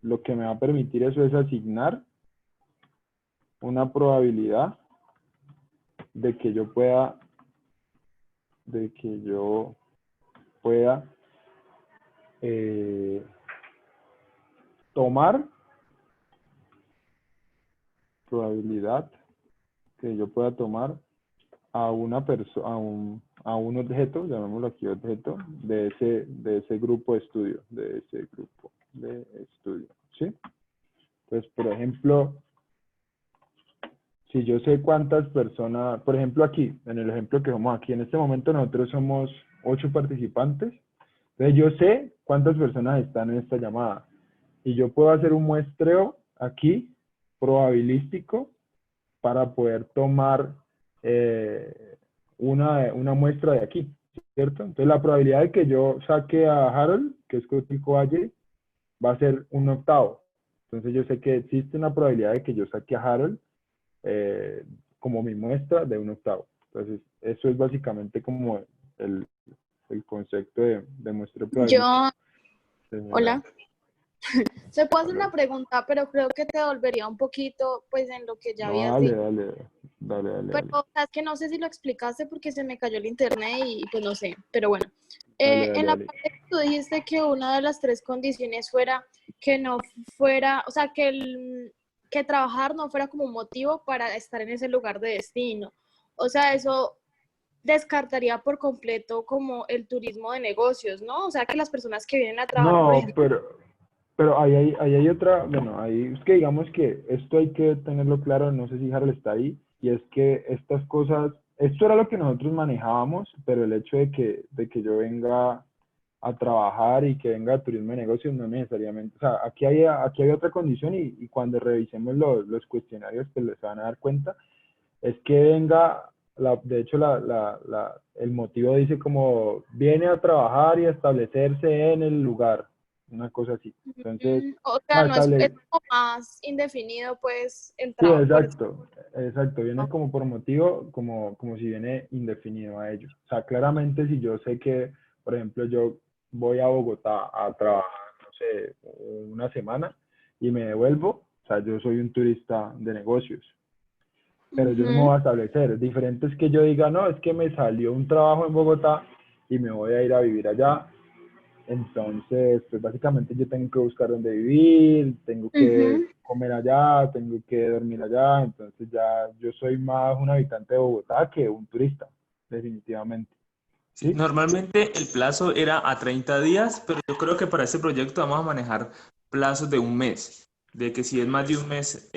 Speaker 1: lo que me va a permitir eso es asignar una probabilidad de que yo pueda tomar probabilidad que yo pueda tomar a una persona, a un objeto, llamémoslo aquí objeto, de ese grupo de estudio, ¿sí? Entonces, por ejemplo, si yo sé cuántas personas, por ejemplo aquí, en el ejemplo que somos aquí, en este momento nosotros somos 8 participantes, entonces yo sé cuántas personas están en esta llamada y yo puedo hacer un muestreo aquí probabilístico para poder tomar una muestra de aquí, ¿cierto? Entonces la probabilidad de que yo saque a Harold, que es Cotico Valle, va a ser 1/8. Entonces yo sé que existe una probabilidad de que yo saque a Harold como mi muestra de 1/8. Entonces eso es básicamente como el concepto de muestra probabilístico.
Speaker 7: Yo,
Speaker 1: Señora,
Speaker 7: hola. Se puede hacer
Speaker 1: hola.
Speaker 7: una pregunta, pero creo que te volvería un poquito, pues, en lo que ya
Speaker 1: No,
Speaker 7: habías
Speaker 1: dale,
Speaker 7: dicho.
Speaker 1: dale.
Speaker 7: Pero es que no sé si lo explicaste porque se me cayó el internet y pues no sé. Pero bueno, en la
Speaker 1: Dale.
Speaker 7: parte que tú dijiste que una de las 3 condiciones fuera que no fuera, o sea, que trabajar no fuera como un motivo para estar en ese lugar de destino. O sea, eso descartaría por completo como el turismo de negocios, ¿no? O sea, que las personas que vienen a trabajar, por
Speaker 1: No,
Speaker 7: ejemplo,
Speaker 1: pero ahí hay otra, bueno, ahí es que digamos que esto hay que tenerlo claro, no sé si Harold está ahí, y es que estas cosas, esto era lo que nosotros manejábamos, pero el hecho de que yo venga a trabajar y que venga a turismo de negocios no necesariamente, o sea, aquí hay otra condición y cuando revisemos los cuestionarios pues les van a dar cuenta, es que venga, de hecho el motivo dice como viene a trabajar y a establecerse en el lugar, una cosa así. Entonces,
Speaker 7: o sea, no es, es como más indefinido, pues, el
Speaker 1: sí,
Speaker 7: trabajo por
Speaker 1: exacto, viene como por motivo, como si viene indefinido a ello. O sea, claramente si yo sé que, por ejemplo, yo voy a Bogotá a trabajar, no sé, una semana y me devuelvo, o sea, yo soy un turista de negocios, pero yo no me voy a establecer. Diferente es que yo diga, no, es que me salió un trabajo en Bogotá y me voy a ir a vivir allá Entonces, pues básicamente yo tengo que buscar dónde vivir, tengo que comer allá, tengo que dormir allá, entonces ya yo soy más un habitante de Bogotá que un turista, definitivamente.
Speaker 2: Sí,
Speaker 1: ¿Sí?
Speaker 2: normalmente el plazo era a 30 días, pero yo creo que para este proyecto vamos a manejar plazos de un mes. De que si es más de un mes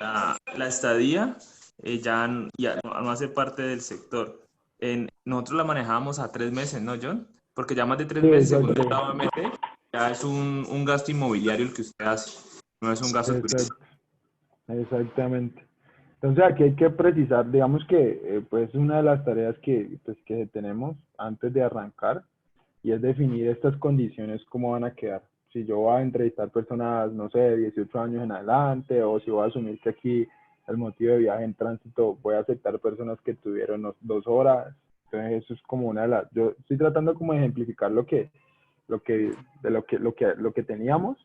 Speaker 2: la estadía, ya no hace parte del sector. Nosotros la manejábamos a 3 meses, ¿no, John? Porque ya más de tres
Speaker 1: Sí,
Speaker 2: meses, según
Speaker 1: exacto,
Speaker 2: la OMT, ya es un gasto inmobiliario el que usted hace, no es un gasto turístico.
Speaker 1: exactamente. Entonces aquí hay que precisar, digamos que pues una de las tareas pues, que tenemos antes de arrancar y es definir estas condiciones, cómo van a quedar. Si yo voy a entrevistar personas, no sé, de 18 años en adelante, o si voy a asumir que aquí el motivo de viaje en tránsito, voy a aceptar personas que tuvieron 2 horas. Entonces eso es como una de las, yo estoy tratando como de ejemplificar lo que teníamos,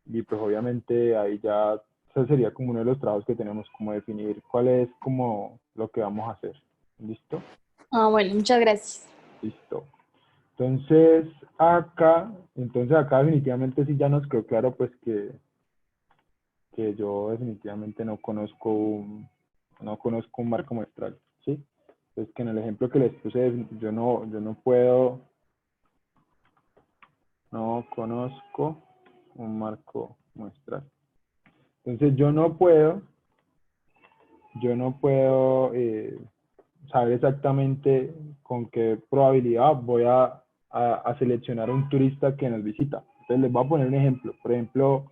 Speaker 1: y pues obviamente ahí ya, eso sería como uno de los trabajos que tenemos, como definir cuál es como lo que vamos a hacer. ¿Listo?
Speaker 7: Ah, bueno, muchas gracias.
Speaker 1: Listo. Entonces acá definitivamente sí ya nos quedó claro pues que yo definitivamente no conozco un marco muestral, ¿sí? Entonces que en el ejemplo que les puse yo no conozco un marco muestral. Entonces yo no puedo saber exactamente con qué probabilidad voy a seleccionar a un turista que nos visita. Entonces les voy a poner un ejemplo. Por ejemplo,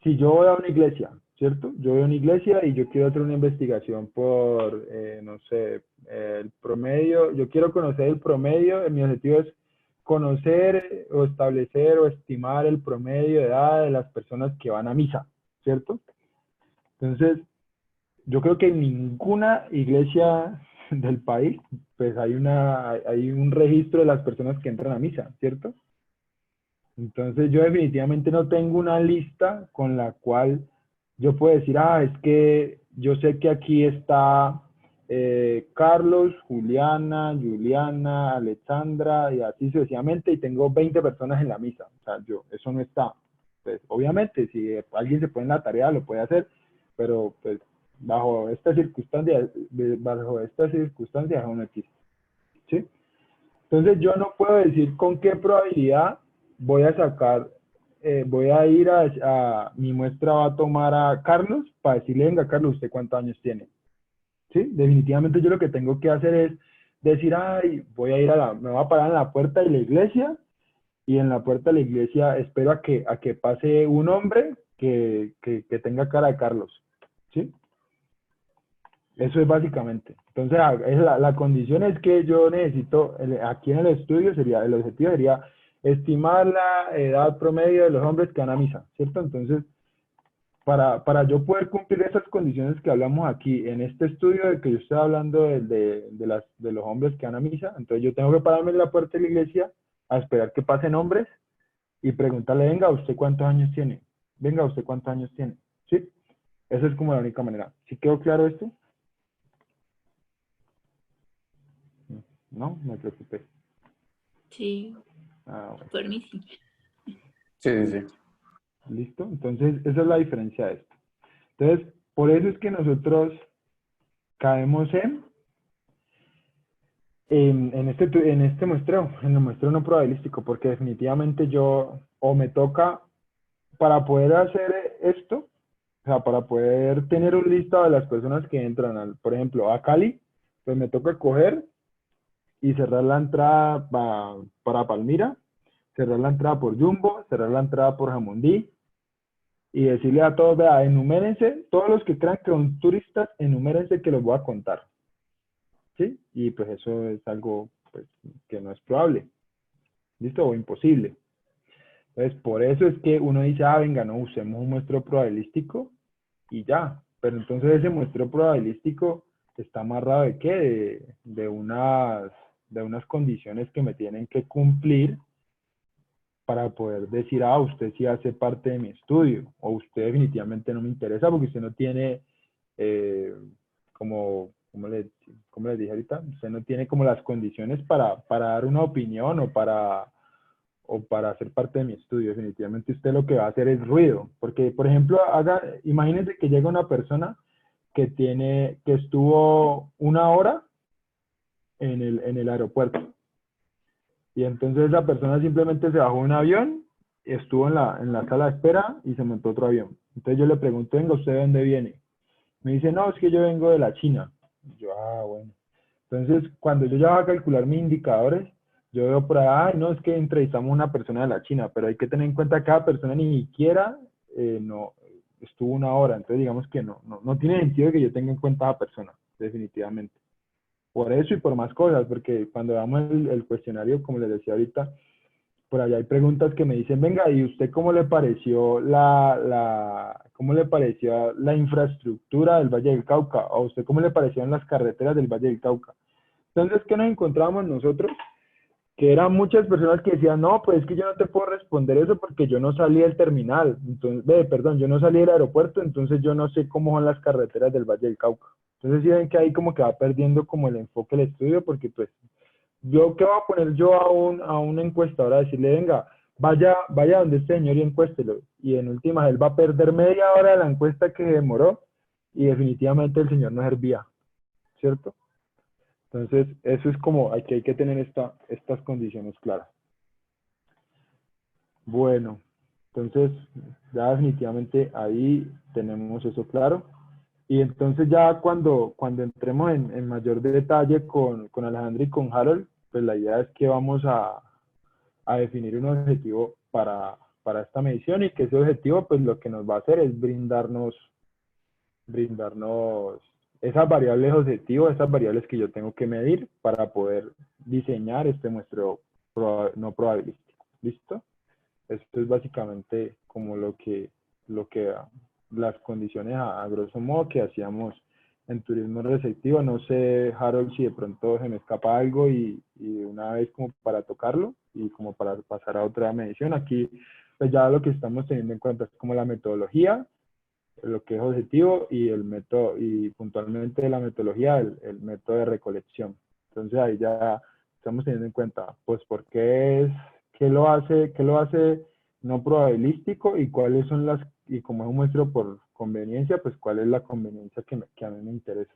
Speaker 1: si yo voy a una iglesia, ¿cierto? Yo voy a una iglesia y yo quiero hacer una investigación por, no sé, el promedio. Yo quiero conocer el promedio. Mi objetivo es conocer o establecer o estimar el promedio de edad de las personas que van a misa, ¿cierto? Entonces, yo creo que en ninguna iglesia del país, pues hay un registro de las personas que entran a misa, ¿cierto? Entonces yo definitivamente no tengo una lista con la cual yo puedo decir, es que yo sé que aquí está Carlos, Juliana, Alexandra y así sucesivamente y tengo 20 personas en la misa. O sea, eso no está. Pues, obviamente, si alguien se pone en la tarea, lo puede hacer, pero pues bajo estas circunstancias eso no existe. ¿Sí? Entonces yo no puedo decir con qué probabilidad voy a sacar, voy a ir a mi muestra va a tomar a Carlos para decirle, venga Carlos, ¿usted cuántos años tiene? ¿Sí? Definitivamente yo lo que tengo que hacer es decir, voy a ir me voy a parar en la puerta de la iglesia y en la puerta de la iglesia espero a que pase un hombre que tenga cara de Carlos. ¿Sí? Eso es básicamente. Entonces, la condición es que yo necesito, aquí en el estudio el objetivo sería estimar la edad promedio de los hombres que van a misa, ¿cierto? Entonces, para yo poder cumplir esas condiciones que hablamos aquí en este estudio de que yo estoy hablando de los hombres que van a misa, entonces yo tengo que pararme en la puerta de la iglesia a esperar que pasen hombres y preguntarle, venga, ¿usted cuántos años tiene? Venga, ¿usted cuántos años tiene? ¿Sí? Esa es como la única manera. ¿Sí quedó claro esto? No, me preocupé.
Speaker 3: Sí,
Speaker 1: Bueno.
Speaker 3: por mí sí.
Speaker 8: Sí, sí, sí.
Speaker 1: ¿Listo? Entonces, esa es la diferencia de esto. Entonces, por eso es que nosotros caemos en este muestreo, en el muestreo no probabilístico, porque definitivamente o me toca, para poder hacer esto, o sea, para poder tener un listado de las personas que entran, por ejemplo, a Cali, pues me toca coger y cerrar la entrada para Palmira, cerrar la entrada por Jumbo, cerrar la entrada por Jamundí y decirle a todos, vea, enumérense, todos los que crean que son turistas, enumérense que los voy a contar. ¿Sí? Y pues eso es algo pues, que no es probable, ¿listo? O imposible. Entonces, por eso es que uno dice, venga, no, usemos un muestreo probabilístico y ya. Pero entonces ese muestreo probabilístico está amarrado de qué? De unas condiciones que me tienen que cumplir para poder decir, usted sí hace parte de mi estudio, o usted definitivamente no me interesa porque usted no tiene como como les dije ahorita, usted no tiene como las condiciones para dar una opinión o para hacer parte de mi estudio. Definitivamente usted lo que va a hacer es ruido, porque, por ejemplo, imagínense que llega una persona que estuvo 1 hora en el aeropuerto, y entonces la persona simplemente se bajó de un avión, estuvo en la sala de espera y se montó otro avión. Entonces yo le pregunto, venga, ¿usted de dónde viene? Me dice, no, es que yo vengo de la China. Y yo, bueno. Entonces, cuando yo ya voy a calcular mis indicadores, yo veo por ahí, no, es que entrevistamos a una persona de la China, pero hay que tener en cuenta que cada persona ni siquiera no estuvo 1 hora. Entonces, digamos que no tiene sentido que yo tenga en cuenta a la persona, definitivamente. Por eso y por más cosas, porque cuando damos el cuestionario, como les decía ahorita, por allá hay preguntas que me dicen, venga, ¿y usted cómo le pareció cómo le pareció la infraestructura del Valle del Cauca? ¿O usted cómo le parecieron las carreteras del Valle del Cauca? Entonces, ¿qué nos encontramos nosotros? Que eran muchas personas que decían, no, pues es que yo no te puedo responder eso porque yo no salí del terminal, entonces, perdón, yo no salí del aeropuerto, entonces yo no sé cómo son las carreteras del Valle del Cauca. Entonces, sí ven que ahí como que va perdiendo como el enfoque del estudio, porque pues ¿qué voy a poner yo a un encuestador a decirle, venga, vaya donde este señor y encuéstelo? Y en últimas, él va a perder media hora de la encuesta que demoró y definitivamente el señor no servía, ¿cierto? Entonces, eso es como, hay que tener estas condiciones claras. Bueno, entonces, ya definitivamente ahí tenemos eso claro. Y entonces ya cuando entremos en mayor detalle con Alejandra y con Harold, pues la idea es que vamos a definir un objetivo para esta medición, y que ese objetivo pues lo que nos va a hacer es brindarnos esas variables objetivos, esas variables que yo tengo que medir para poder diseñar este muestreo no probabilístico. ¿Listo? Esto es básicamente como las condiciones a grosso modo que hacíamos en turismo receptivo. No sé, Harold, si de pronto se me escapa algo y una vez como para tocarlo y como para pasar a otra medición. Aquí pues ya lo que estamos teniendo en cuenta es como la metodología, lo que es objetivo, y el método, y puntualmente la metodología, el método de recolección. Entonces ahí ya estamos teniendo en cuenta pues por qué qué lo hace no probabilístico, y cuáles son y como es un muestreo por conveniencia, pues cuál es la conveniencia que a mí me interesa.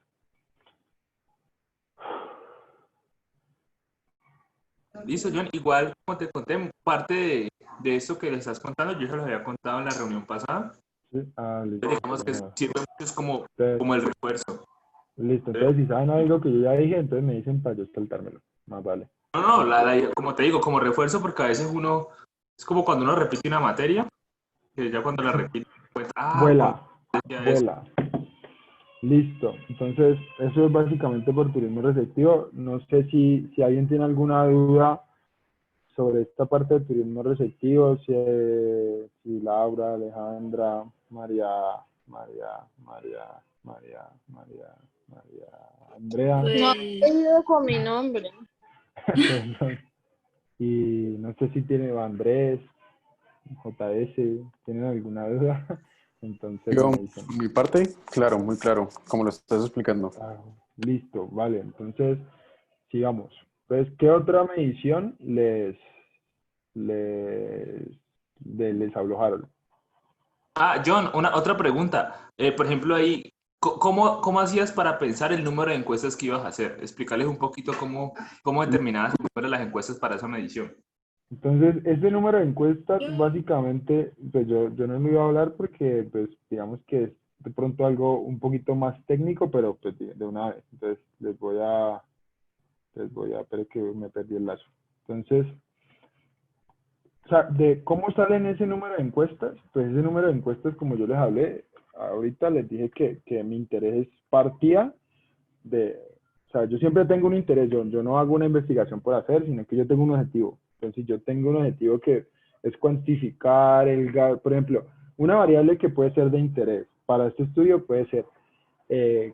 Speaker 2: Listo, John. Igual, como te conté, parte de eso que le estás contando, yo se los había contado en la reunión pasada.
Speaker 1: Sí. Listo.
Speaker 2: Digamos que sirve mucho como el refuerzo.
Speaker 1: Listo, entonces si saben algo que yo ya dije, entonces me dicen para yo saltármelo. Más vale.
Speaker 2: No, como te digo, como refuerzo, porque a veces uno, es como cuando uno repite una materia, que ya cuando la repite, pues,
Speaker 1: vuela. Listo, entonces eso es básicamente por turismo receptivo. No sé si alguien tiene alguna duda sobre esta parte de turismo receptivo, si Laura, Alejandra, María, Andrea.
Speaker 7: No he leído con mi nombre.
Speaker 1: Y no sé si tiene Andrés, JS, ¿tienen alguna duda? Entonces,
Speaker 8: Yo, mi parte, claro, muy claro, como lo estás explicando.
Speaker 1: Listo, vale. Entonces, sigamos. Pues, ¿qué otra medición les habló Harold?
Speaker 2: John, otra pregunta. Por ejemplo, ahí, ¿cómo hacías para pensar el número de encuestas que ibas a hacer? Explicarles un poquito cómo determinabas el número de las encuestas para esa medición.
Speaker 1: Entonces, este número de encuestas, básicamente, pues yo no lo iba a hablar porque, pues, digamos que es de pronto algo un poquito más técnico, pero pues de una vez. Entonces, pero que me perdí el lazo. Entonces, o sea, de cómo salen ese número de encuestas, pues ese número de encuestas, como yo les hablé, ahorita les dije que mi interés partía o sea, yo siempre tengo un interés, yo no hago una investigación por hacer, sino que yo tengo un objetivo. Entonces, yo tengo un objetivo que es cuantificar por ejemplo, una variable que puede ser de interés para este estudio puede ser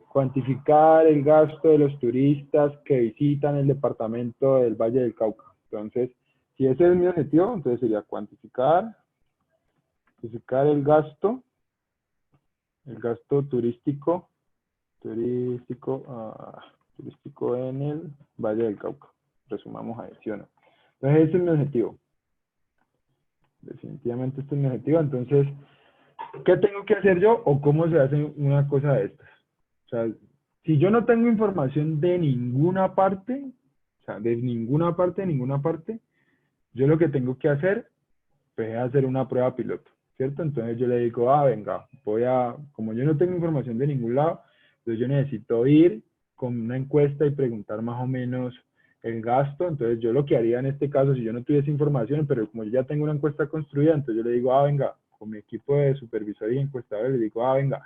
Speaker 1: cuantificar el gasto de los turistas que visitan el departamento del Valle del Cauca. Entonces, si ese es mi objetivo, entonces sería cuantificar el gasto turístico turístico, turístico en el Valle del Cauca. Resumamos ahí, ¿sí o no? Entonces, este es mi objetivo. Definitivamente este es mi objetivo. Entonces, ¿qué tengo que hacer yo o cómo se hace una cosa de estas? O sea, si yo no tengo información de ninguna parte, o sea, de ninguna parte, yo lo que tengo que hacer, pues, es hacer una prueba piloto, ¿cierto? Entonces yo le digo, venga, como yo no tengo información de ningún lado, entonces yo necesito ir con una encuesta y preguntar más o menos el gasto. Entonces yo lo que haría en este caso, si yo no tuviese información, pero como yo ya tengo una encuesta construida, entonces yo le digo, venga, con mi equipo de supervisores y encuestadores, le digo, venga,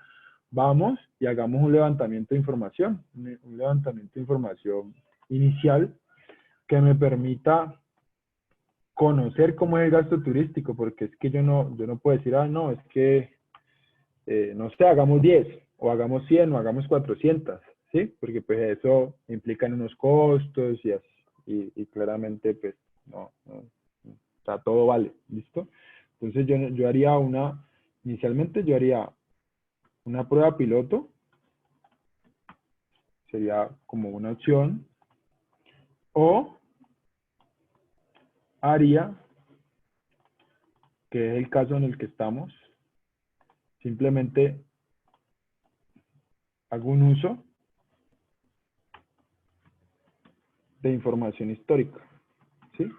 Speaker 1: vamos y hagamos un levantamiento de información, un levantamiento de información inicial que me permita conocer cómo es el gasto turístico, porque es que yo no puedo decir, no, es que, no sé, hagamos 10, o hagamos 100, o hagamos 400, ¿sí? Porque pues eso implica en unos costos y claramente pues no, o sea, todo vale, ¿listo? Entonces yo haría inicialmente yo haría una prueba piloto, sería como una opción, o haría, que es el caso en el que estamos, simplemente hago un uso de información histórica, ¿sí?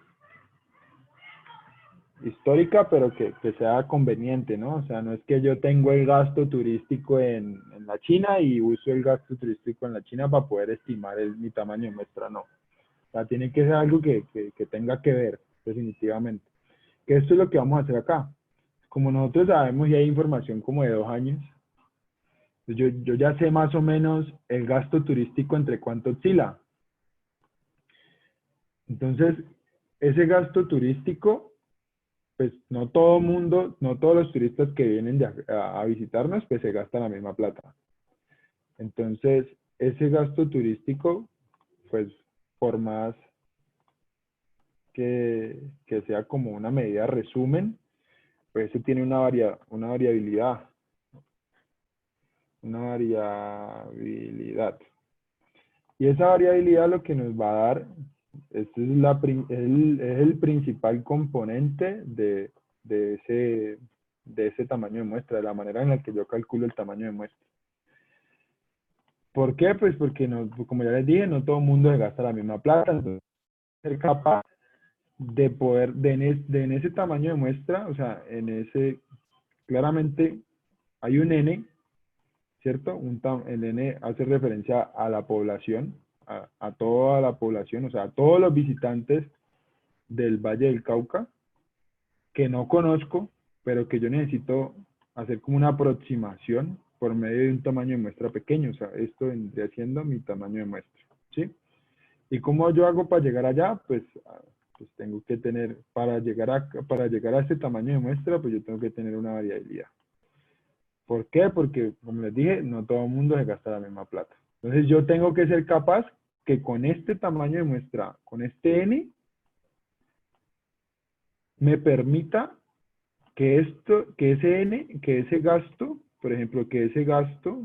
Speaker 1: Histórica, pero que sea conveniente, ¿no? O sea, no es que yo tengo el gasto turístico en la China y uso el gasto turístico en la China para poder estimar mi tamaño de muestra, no. O sea, tiene que ser algo que tenga que ver, definitivamente. Que esto es lo que vamos a hacer acá. Como nosotros sabemos y hay información como de 2 años, pues yo ya sé más o menos el gasto turístico entre cuánto oscila. Entonces, ese gasto turístico, pues no todos los turistas que vienen a visitarnos, pues se gastan la misma plata. Entonces, ese gasto turístico, pues por más que sea como una medida resumen, pues eso tiene una variabilidad. Una variabilidad. Y esa variabilidad lo que nos va a dar, este es el principal componente de ese tamaño de muestra, de la manera en la que yo calculo el tamaño de muestra. ¿Por qué? Pues porque, como ya les dije, no todo el mundo se gasta la misma plata, entonces ser capaz de poder, en ese tamaño de muestra, o sea, claramente hay un N, ¿cierto? El N hace referencia a la población, a toda la población, o sea, a todos los visitantes del Valle del Cauca, que no conozco, pero que yo necesito hacer como una aproximación por medio de un tamaño de muestra pequeño. O sea, esto vendría siendo mi tamaño de muestra, ¿sí? ¿Y cómo yo hago para llegar allá? Pues tengo que tener, para llegar a este tamaño de muestra, pues yo tengo que tener una variabilidad. ¿Por qué? Porque, como les dije, no todo el mundo se gasta la misma plata. Entonces yo tengo que ser capaz que con este tamaño de muestra, con este N, me permita que ese gasto, por ejemplo, que ese gasto,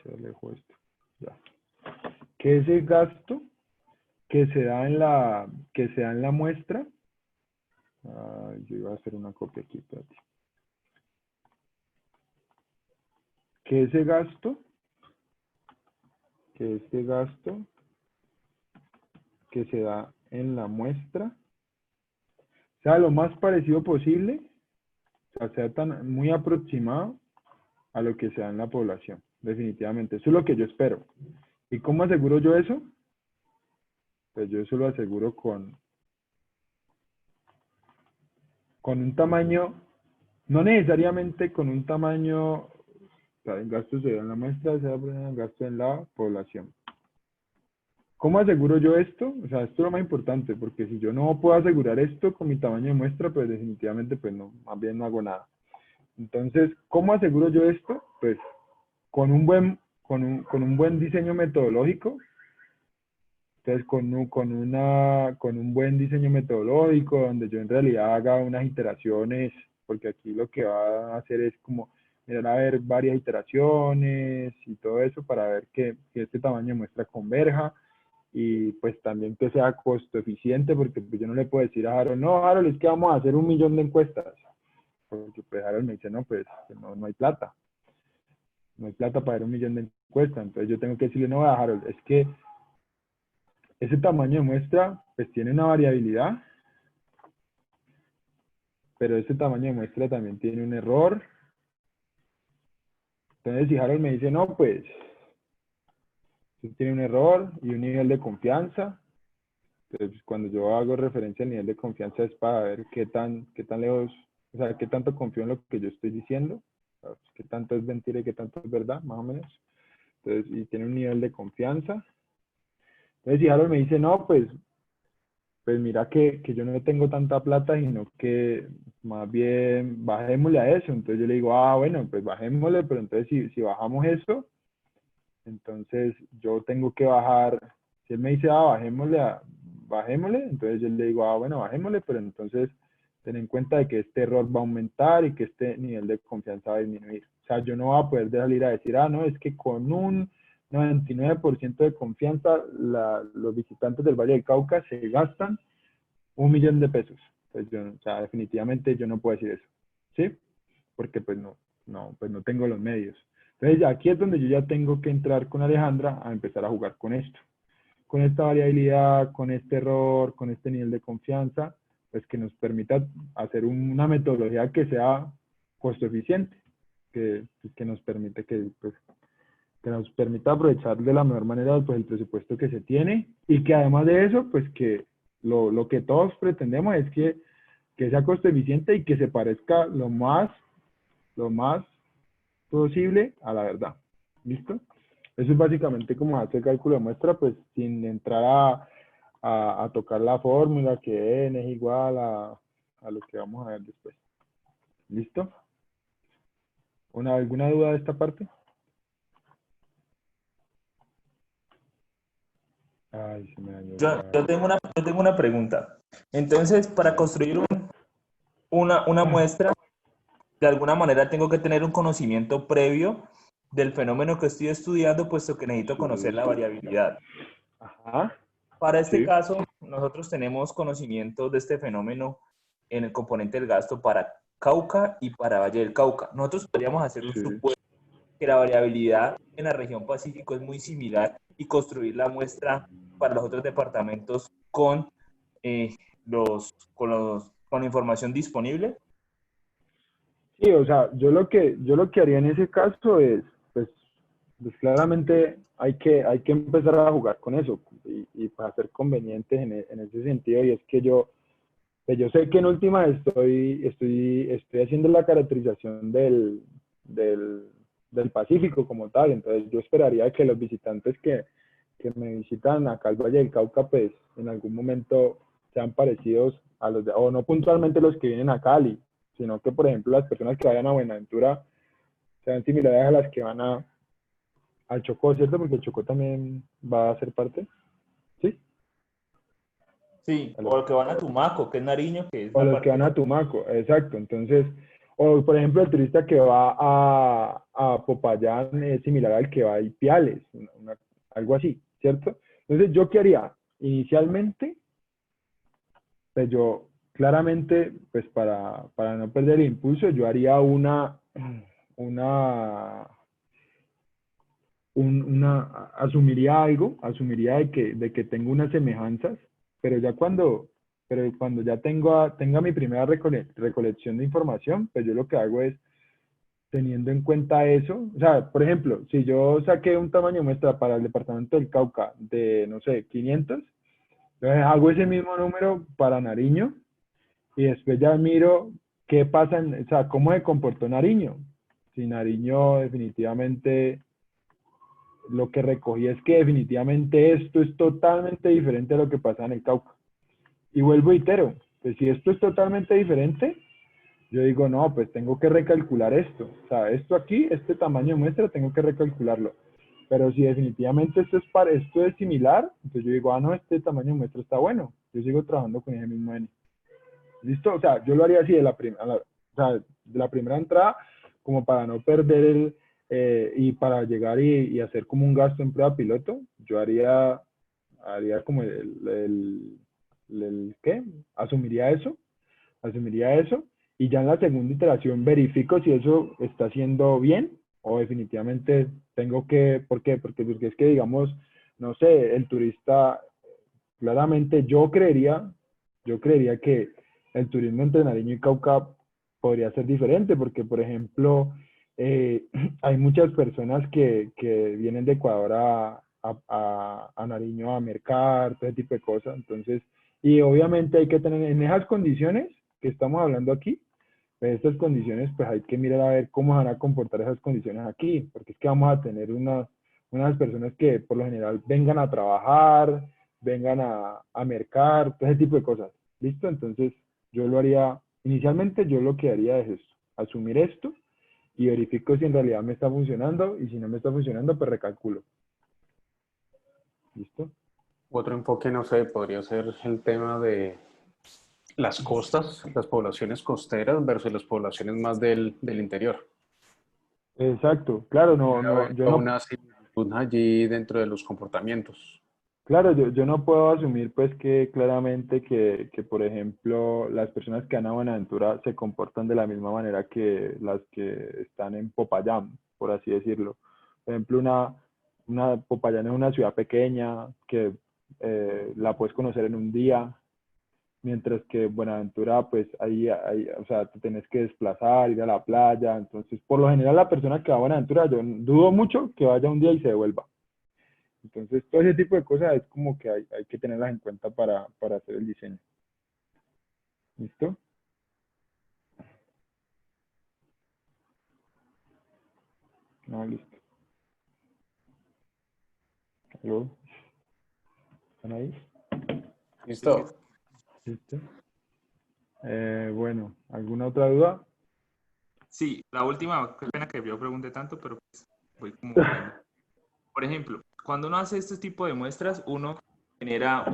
Speaker 1: se alejó esto, ya. Que ese gasto que se da en la muestra, yo iba a hacer una copia aquí para ti. Que este gasto que se da en la muestra sea lo más parecido posible, o sea muy aproximado a lo que se da en la población, definitivamente. Eso es lo que yo espero. ¿Y cómo aseguro yo eso? Pues yo eso lo aseguro con un tamaño, no necesariamente con un tamaño, o sea, el gasto se da en la muestra, se da el gasto en la población. ¿Cómo aseguro yo esto? O sea, esto es lo más importante, porque si yo no puedo asegurar esto con mi tamaño de muestra, pues definitivamente, pues no, más bien no hago nada. Entonces, ¿cómo aseguro yo esto? Pues con un con un buen diseño metodológico. Entonces, con un buen diseño metodológico, donde yo en realidad haga unas iteraciones, porque aquí lo que va a hacer es como mirar a ver varias iteraciones y todo eso para ver que este tamaño de muestra converja, y pues también que sea costo eficiente, porque pues yo no le puedo decir a Harold, no, Harold, es que vamos a hacer 1.000.000 de encuestas, porque pues Harold me dice, no, pues no hay plata. No hay plata para hacer 1.000.000 de encuestas. Entonces yo tengo que decirle, no, Harold, es que ese tamaño de muestra pues tiene una variabilidad, pero ese tamaño de muestra también tiene un error. Entonces si Harold me dice, no, pues tiene un error y un nivel de confianza, entonces cuando yo hago referencia al nivel de confianza es para ver qué tan lejos, o sea, qué tanto confío en lo que yo estoy diciendo, qué tanto es mentira y qué tanto es verdad, más o menos. Entonces, y tiene un nivel de confianza. Entonces si Harold me dice, no, pues mira que yo no tengo tanta plata, sino que más bien bajémosle a eso. Entonces yo le digo, bueno, pues bajémosle, pero entonces si bajamos eso, entonces yo tengo que bajar. Si él me dice, bajémosle, entonces yo le digo, bueno, bajémosle, pero entonces ten en cuenta de que este error va a aumentar y que este nivel de confianza va a disminuir. O sea, yo no voy a poder salir a decir, no, es que con un 99% de confianza los visitantes del Valle del Cauca se gastan 1.000.000 de pesos. Pues o sea, definitivamente yo no puedo decir eso, ¿sí? Porque pues no tengo los medios. Entonces aquí es donde yo ya tengo que entrar con Alejandra a empezar a jugar con esto. Con esta variabilidad, con este error, con este nivel de confianza, pues que nos permita hacer una metodología que sea costo eficiente, que nos permite que nos permita aprovechar de la mejor manera pues, el presupuesto que se tiene, y que además de eso, pues que lo que todos pretendemos es que sea costo eficiente y que se parezca lo más posible a la verdad. ¿Listo? Eso es básicamente como hacer cálculo de muestra, pues sin entrar a tocar la fórmula que n es igual a lo que vamos a ver después. ¿Listo? ¿Alguna duda de esta parte? Ay, se me dañó.
Speaker 2: Yo tengo una pregunta. Entonces, para construir una muestra, de alguna manera tengo que tener un conocimiento previo del fenómeno que estoy estudiando, puesto que necesito conocer la variabilidad.
Speaker 1: Ajá.
Speaker 2: Para este caso, nosotros tenemos conocimiento de este fenómeno en el componente del gasto para Cauca y para Valle del Cauca. Nosotros podríamos hacer un supuesto que la variabilidad en la región Pacífico es muy similar y construir la muestra para los otros departamentos con la información disponible.
Speaker 1: Sí, o sea, yo lo que haría en ese caso es, pues claramente hay que empezar a jugar con eso y para ser convenientes en ese sentido, y es que yo sé que en última estoy haciendo la caracterización del Pacífico como tal, entonces yo esperaría que los visitantes que me visitan acá al Valle del Cauca, pues en algún momento sean parecidos a los o no puntualmente los que vienen a Cali, sino que, por ejemplo, las personas que vayan a Buenaventura sean similares a las que van al Chocó, ¿cierto? Porque el Chocó también va a ser parte, ¿sí?
Speaker 2: Sí, o los que van a Tumaco, que es Nariño, que es
Speaker 1: o los que van a Tumaco, exacto. Entonces, o por ejemplo, el turista que va a Popayán es similar al que va a Ipiales, algo así, ¿cierto? Entonces, ¿yo qué haría? Inicialmente, pues yo claramente, pues para no perder el impulso, yo haría asumiría de que tengo unas semejanzas, pero cuando ya tenga mi primera recolección de información, pues yo lo que hago es, teniendo en cuenta eso, o sea, por ejemplo, si yo saqué un tamaño muestra para el departamento del Cauca de, no sé, 500, entonces hago ese mismo número para Nariño, y después ya miro qué pasa, o sea, cómo se comportó Nariño. Si Nariño definitivamente, lo que recogí es que definitivamente esto es totalmente diferente a lo que pasa en el Cauca. Y vuelvo y itero, pues si esto es totalmente diferente, yo digo, no, pues tengo que recalcular esto. O sea, esto aquí, este tamaño de muestra, tengo que recalcularlo. Pero si definitivamente esto es similar, entonces yo digo, ah, no, este tamaño de muestra está bueno. Yo sigo trabajando con ese mismo N. ¿Listo? O sea, yo lo haría así de de la primera entrada, como para no perder y para llegar y hacer como un gasto en prueba piloto, yo haría como ¿qué? Asumiría eso, y ya en la segunda iteración verifico si eso está haciendo bien, o definitivamente tengo que, ¿por qué? Porque es que, digamos, no sé, el turista, claramente yo creería que el turismo entre Nariño y Cauca podría ser diferente, porque, por ejemplo, hay muchas personas que vienen de Ecuador a Nariño a mercar, todo ese tipo de cosas. Entonces, y obviamente hay que tener en esas condiciones que estamos hablando aquí, en estas condiciones, pues hay que mirar a ver cómo van a comportar esas condiciones aquí, porque es que vamos a tener unas personas que por lo general vengan a trabajar, vengan a mercar, todo ese tipo de cosas. ¿Listo? Entonces, yo lo haría, inicialmente yo lo que haría es esto, asumir esto y verifico si en realidad me está funcionando, y si no me está funcionando, pues recalculo. ¿Listo?
Speaker 8: Otro enfoque, no sé, podría ser el tema de las costas, las poblaciones costeras versus las poblaciones más del interior.
Speaker 1: Exacto, claro, yo no,
Speaker 8: Una similitud allí dentro de los comportamientos.
Speaker 1: claro, yo no puedo asumir pues que claramente que, por ejemplo, las personas que van a Buenaventura se comportan de la misma manera que las que están en Popayán, por así decirlo. Por ejemplo, Popayán es una ciudad pequeña que la puedes conocer en un día, mientras que Buenaventura, pues o sea, te tenés que desplazar, ir a la playa. Entonces, por lo general, la persona que va a Buenaventura, yo dudo mucho que vaya un día y se devuelva. Entonces, todo ese tipo de cosas es como que hay que tenerlas en cuenta para hacer el diseño. ¿Listo? No, listo. ¿Aló? ¿Están ahí?
Speaker 8: ¿Listo?
Speaker 1: ¿Listo? Bueno, ¿alguna otra duda?
Speaker 2: Sí, la última, qué pena que yo pregunte tanto, pero pues voy como... Por ejemplo, cuando uno hace este tipo de muestras, uno genera,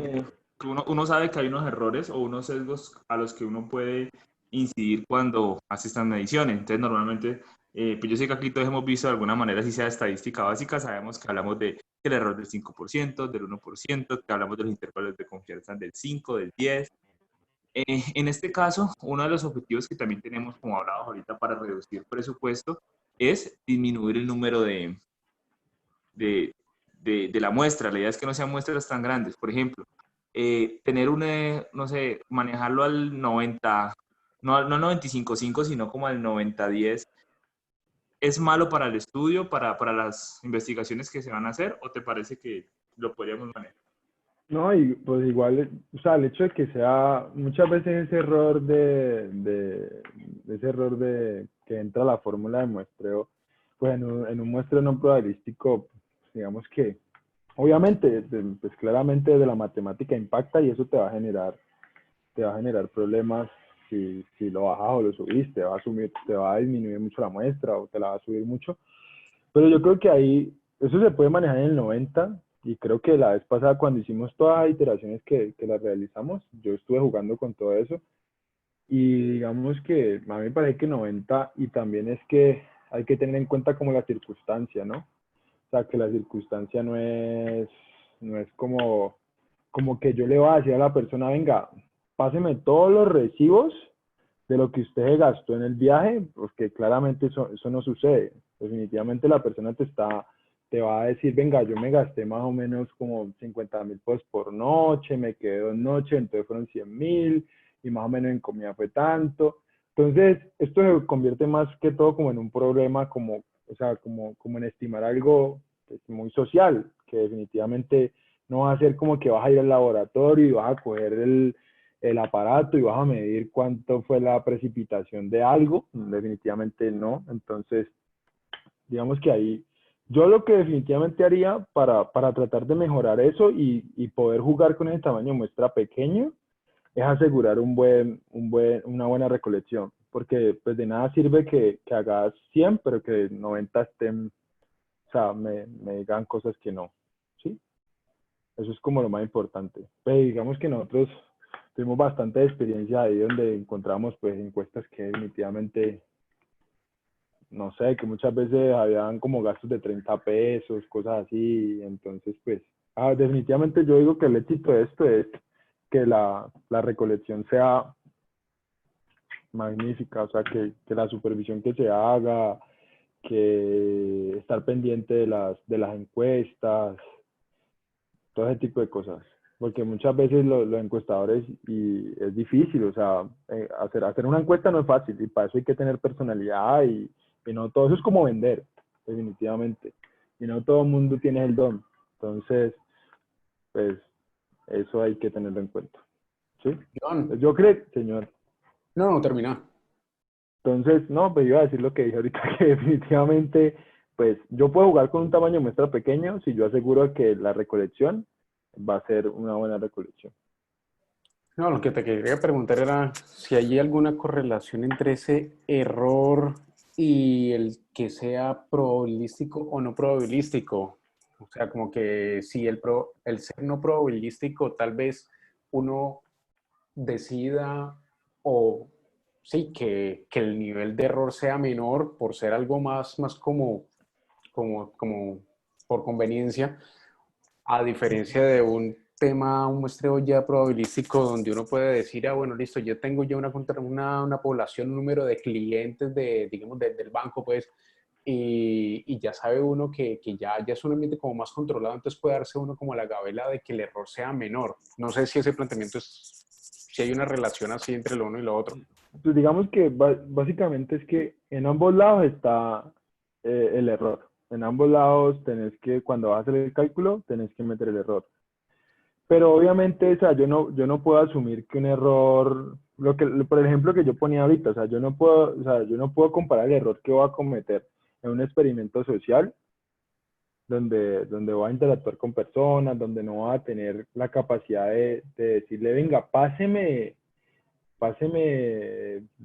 Speaker 2: uno sabe que hay unos errores o unos sesgos a los que uno puede incidir cuando hace estas mediciones. Entonces, normalmente, pues yo sé que aquí todos hemos visto de alguna manera, si sea estadística básica, sabemos que hablamos del error del 5%, del 1%, que hablamos de los intervalos de confianza del 5, del 10. En este caso, uno de los objetivos que también tenemos, como hablamos ahorita, para reducir presupuesto, es disminuir el número de la muestra. La idea es que no sean muestras tan grandes. Por ejemplo, tener no sé, manejarlo al 90, no al 95.5, sino como al 90-10, ¿es malo para el estudio, para las investigaciones que se van a hacer, o te parece que lo podríamos manejar?
Speaker 1: No, y pues igual, o sea, el hecho de que sea, muchas veces ese error que entra a la fórmula de muestreo, pues en un muestreo no probabilístico, digamos que, obviamente, pues claramente de la matemática impacta, y eso te va a generar problemas si lo bajas o lo subís, te va a disminuir mucho la muestra o te la va a subir mucho. Pero yo creo que ahí, eso se puede manejar en el 90, y creo que la vez pasada cuando hicimos todas las iteraciones que las realizamos, yo estuve jugando con todo eso, y digamos que a mí me parece que 90, y también es que hay que tener en cuenta como la circunstancia, ¿no? O sea, que la circunstancia no es como que yo le voy a decir a la persona, venga, páseme todos los recibos de lo que usted gastó en el viaje, porque claramente eso no sucede. Definitivamente la persona te va a decir, venga, yo me gasté más o menos como 50.000 pesos por noche, me quedé 2 noches, entonces fueron 100.000, y más o menos en comida fue tanto. Entonces, esto se convierte más que todo como en un problema, o sea, como en estimar algo pues, muy social, que definitivamente no va a ser como que vas a ir al laboratorio y vas a coger el aparato y vas a medir cuánto fue la precipitación de algo. Definitivamente no. Entonces, digamos que ahí, yo lo que definitivamente haría para tratar de mejorar eso y poder jugar con ese tamaño de muestra pequeño, es asegurar una buena recolección, porque pues de nada sirve que hagas 100, pero que 90 estén, o sea, me digan cosas que no, ¿sí? Eso es como lo más importante. Pero digamos que nosotros tuvimos bastante experiencia ahí donde encontramos pues encuestas que definitivamente, no sé, que muchas veces habían como gastos de 30 pesos, cosas así. Entonces, pues, definitivamente yo digo que el éxito de esto es que la recolección sea magnífica, o sea, que la supervisión que se haga, que estar pendiente de las encuestas, todo ese tipo de cosas. Porque muchas veces los encuestadores, y es difícil, o sea, hacer una encuesta no es fácil, y para eso hay que tener personalidad, y no todo eso es como vender, definitivamente. Y no todo el mundo tiene el don. Entonces, pues, eso hay que tenerlo en cuenta. ¿Sí?
Speaker 8: John,
Speaker 1: Yo creo, señor.
Speaker 8: no, termina.
Speaker 1: Entonces, no, pues iba a decir lo que dije ahorita, que definitivamente, pues yo puedo jugar con un tamaño de muestra pequeño si yo aseguro que la recolección va a ser una buena recolección.
Speaker 8: No, lo que te quería preguntar era si hay alguna correlación entre ese error y el que sea probabilístico o no probabilístico. O sea, como que si el ser no probabilístico, tal vez uno decida o sí, que el nivel de error sea menor por ser algo más como por conveniencia, a diferencia de un tema, un muestreo ya probabilístico donde uno puede decir, bueno, listo, yo tengo ya una población, un número de clientes digamos, del banco, pues, y ya sabe uno que ya es un ambiente como más controlado, entonces puede darse uno como la gabela de que el error sea menor. No sé si ese planteamiento si hay una relación así entre lo uno y lo otro.
Speaker 1: Pues digamos que básicamente es que en ambos lados está el error. En ambos lados tenés que, cuando vas a hacer el cálculo, tenés que meter el error. Pero obviamente, o sea, yo no puedo asumir que un error, por el ejemplo que yo ponía ahorita, o sea, yo no puedo comparar el error que voy a cometer en un experimento social donde voy a interactuar con personas, donde no voy a tener la capacidad de decirle, venga, páseme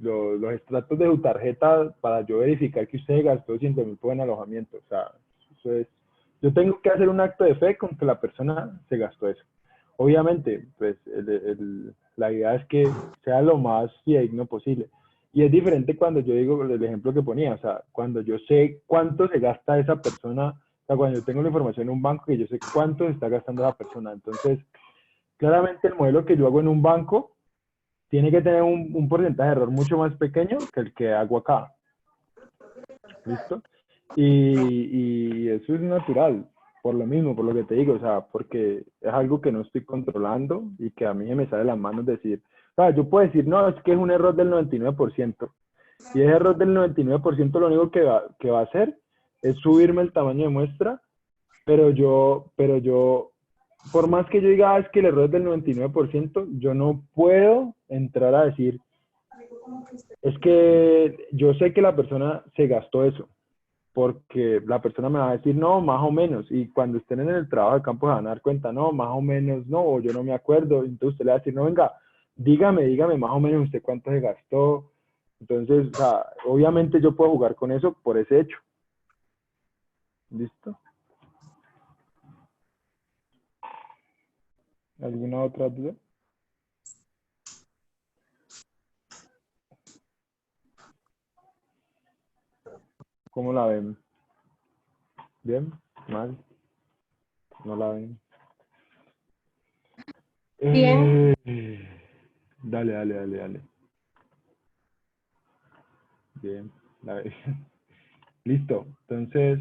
Speaker 1: los extractos de su tarjeta para yo verificar que usted gastó 200.000 en alojamiento. O sea, eso es, yo tengo que hacer un acto de fe con que la persona se gastó eso. Obviamente, pues la idea es que sea lo más fidedigno posible. Y es diferente cuando yo digo el ejemplo que ponía, o sea, cuando yo sé cuánto se gasta esa persona, o sea, cuando yo tengo la información en un banco que yo sé cuánto se está gastando esa persona. Entonces, claramente el modelo que yo hago en un banco tiene que tener un porcentaje de error mucho más pequeño que el que hago acá. ¿Listo? Y eso es natural, por lo mismo, por lo que te digo, o sea, porque es algo que no estoy controlando y que a mí se me sale de las manos decir, o sea, yo puedo decir, no, es que es un error del 99%. Y ese error del 99% lo único que va a hacer es subirme el tamaño de muestra, pero yo, por más que yo diga, es que el error es del 99%, yo no puedo entrar a decir, es que yo sé que la persona se gastó eso, porque la persona me va a decir, no, más o menos, y cuando estén en el trabajo de campo se van a dar cuenta, no, más o menos, no, o yo no me acuerdo, entonces usted le va a decir, no, venga, dígame más o menos usted cuánto se gastó. Entonces, o sea, obviamente yo puedo jugar con eso por ese hecho. ¿Listo? ¿Alguna otra duda? ¿Cómo la ven? ¿Bien? ¿Mal? ¿No la ven?
Speaker 6: Bien.
Speaker 1: Dale. Bien, la ven. Listo. Entonces,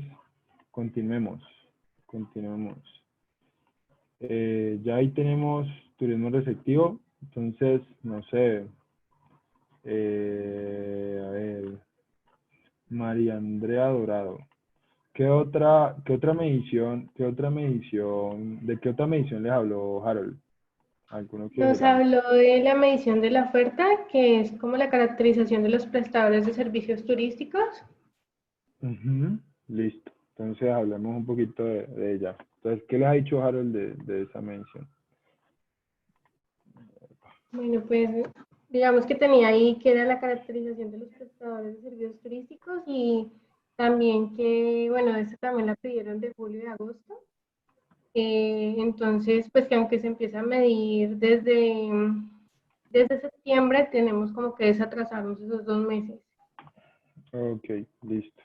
Speaker 1: continuemos. Ya ahí tenemos turismo receptivo. Entonces, no sé. A ver. María Andrea Dorado. ¿De qué otra medición les habló Harold? ¿Alguno que
Speaker 6: Nos
Speaker 1: será?
Speaker 6: habló de la medición de la oferta, que es como la caracterización de los prestadores de servicios turísticos.
Speaker 1: Listo. Entonces hablemos un poquito de ella. Entonces, ¿qué les ha dicho Harold de esa mención?
Speaker 6: Bueno, pues digamos que tenía ahí que era la caracterización de los prestadores de servicios turísticos y También que, bueno, esta también la pidieron de julio y agosto. Entonces, pues que aunque se empieza a medir desde septiembre, tenemos como que desatrasarnos esos 2 meses.
Speaker 1: Ok, listo.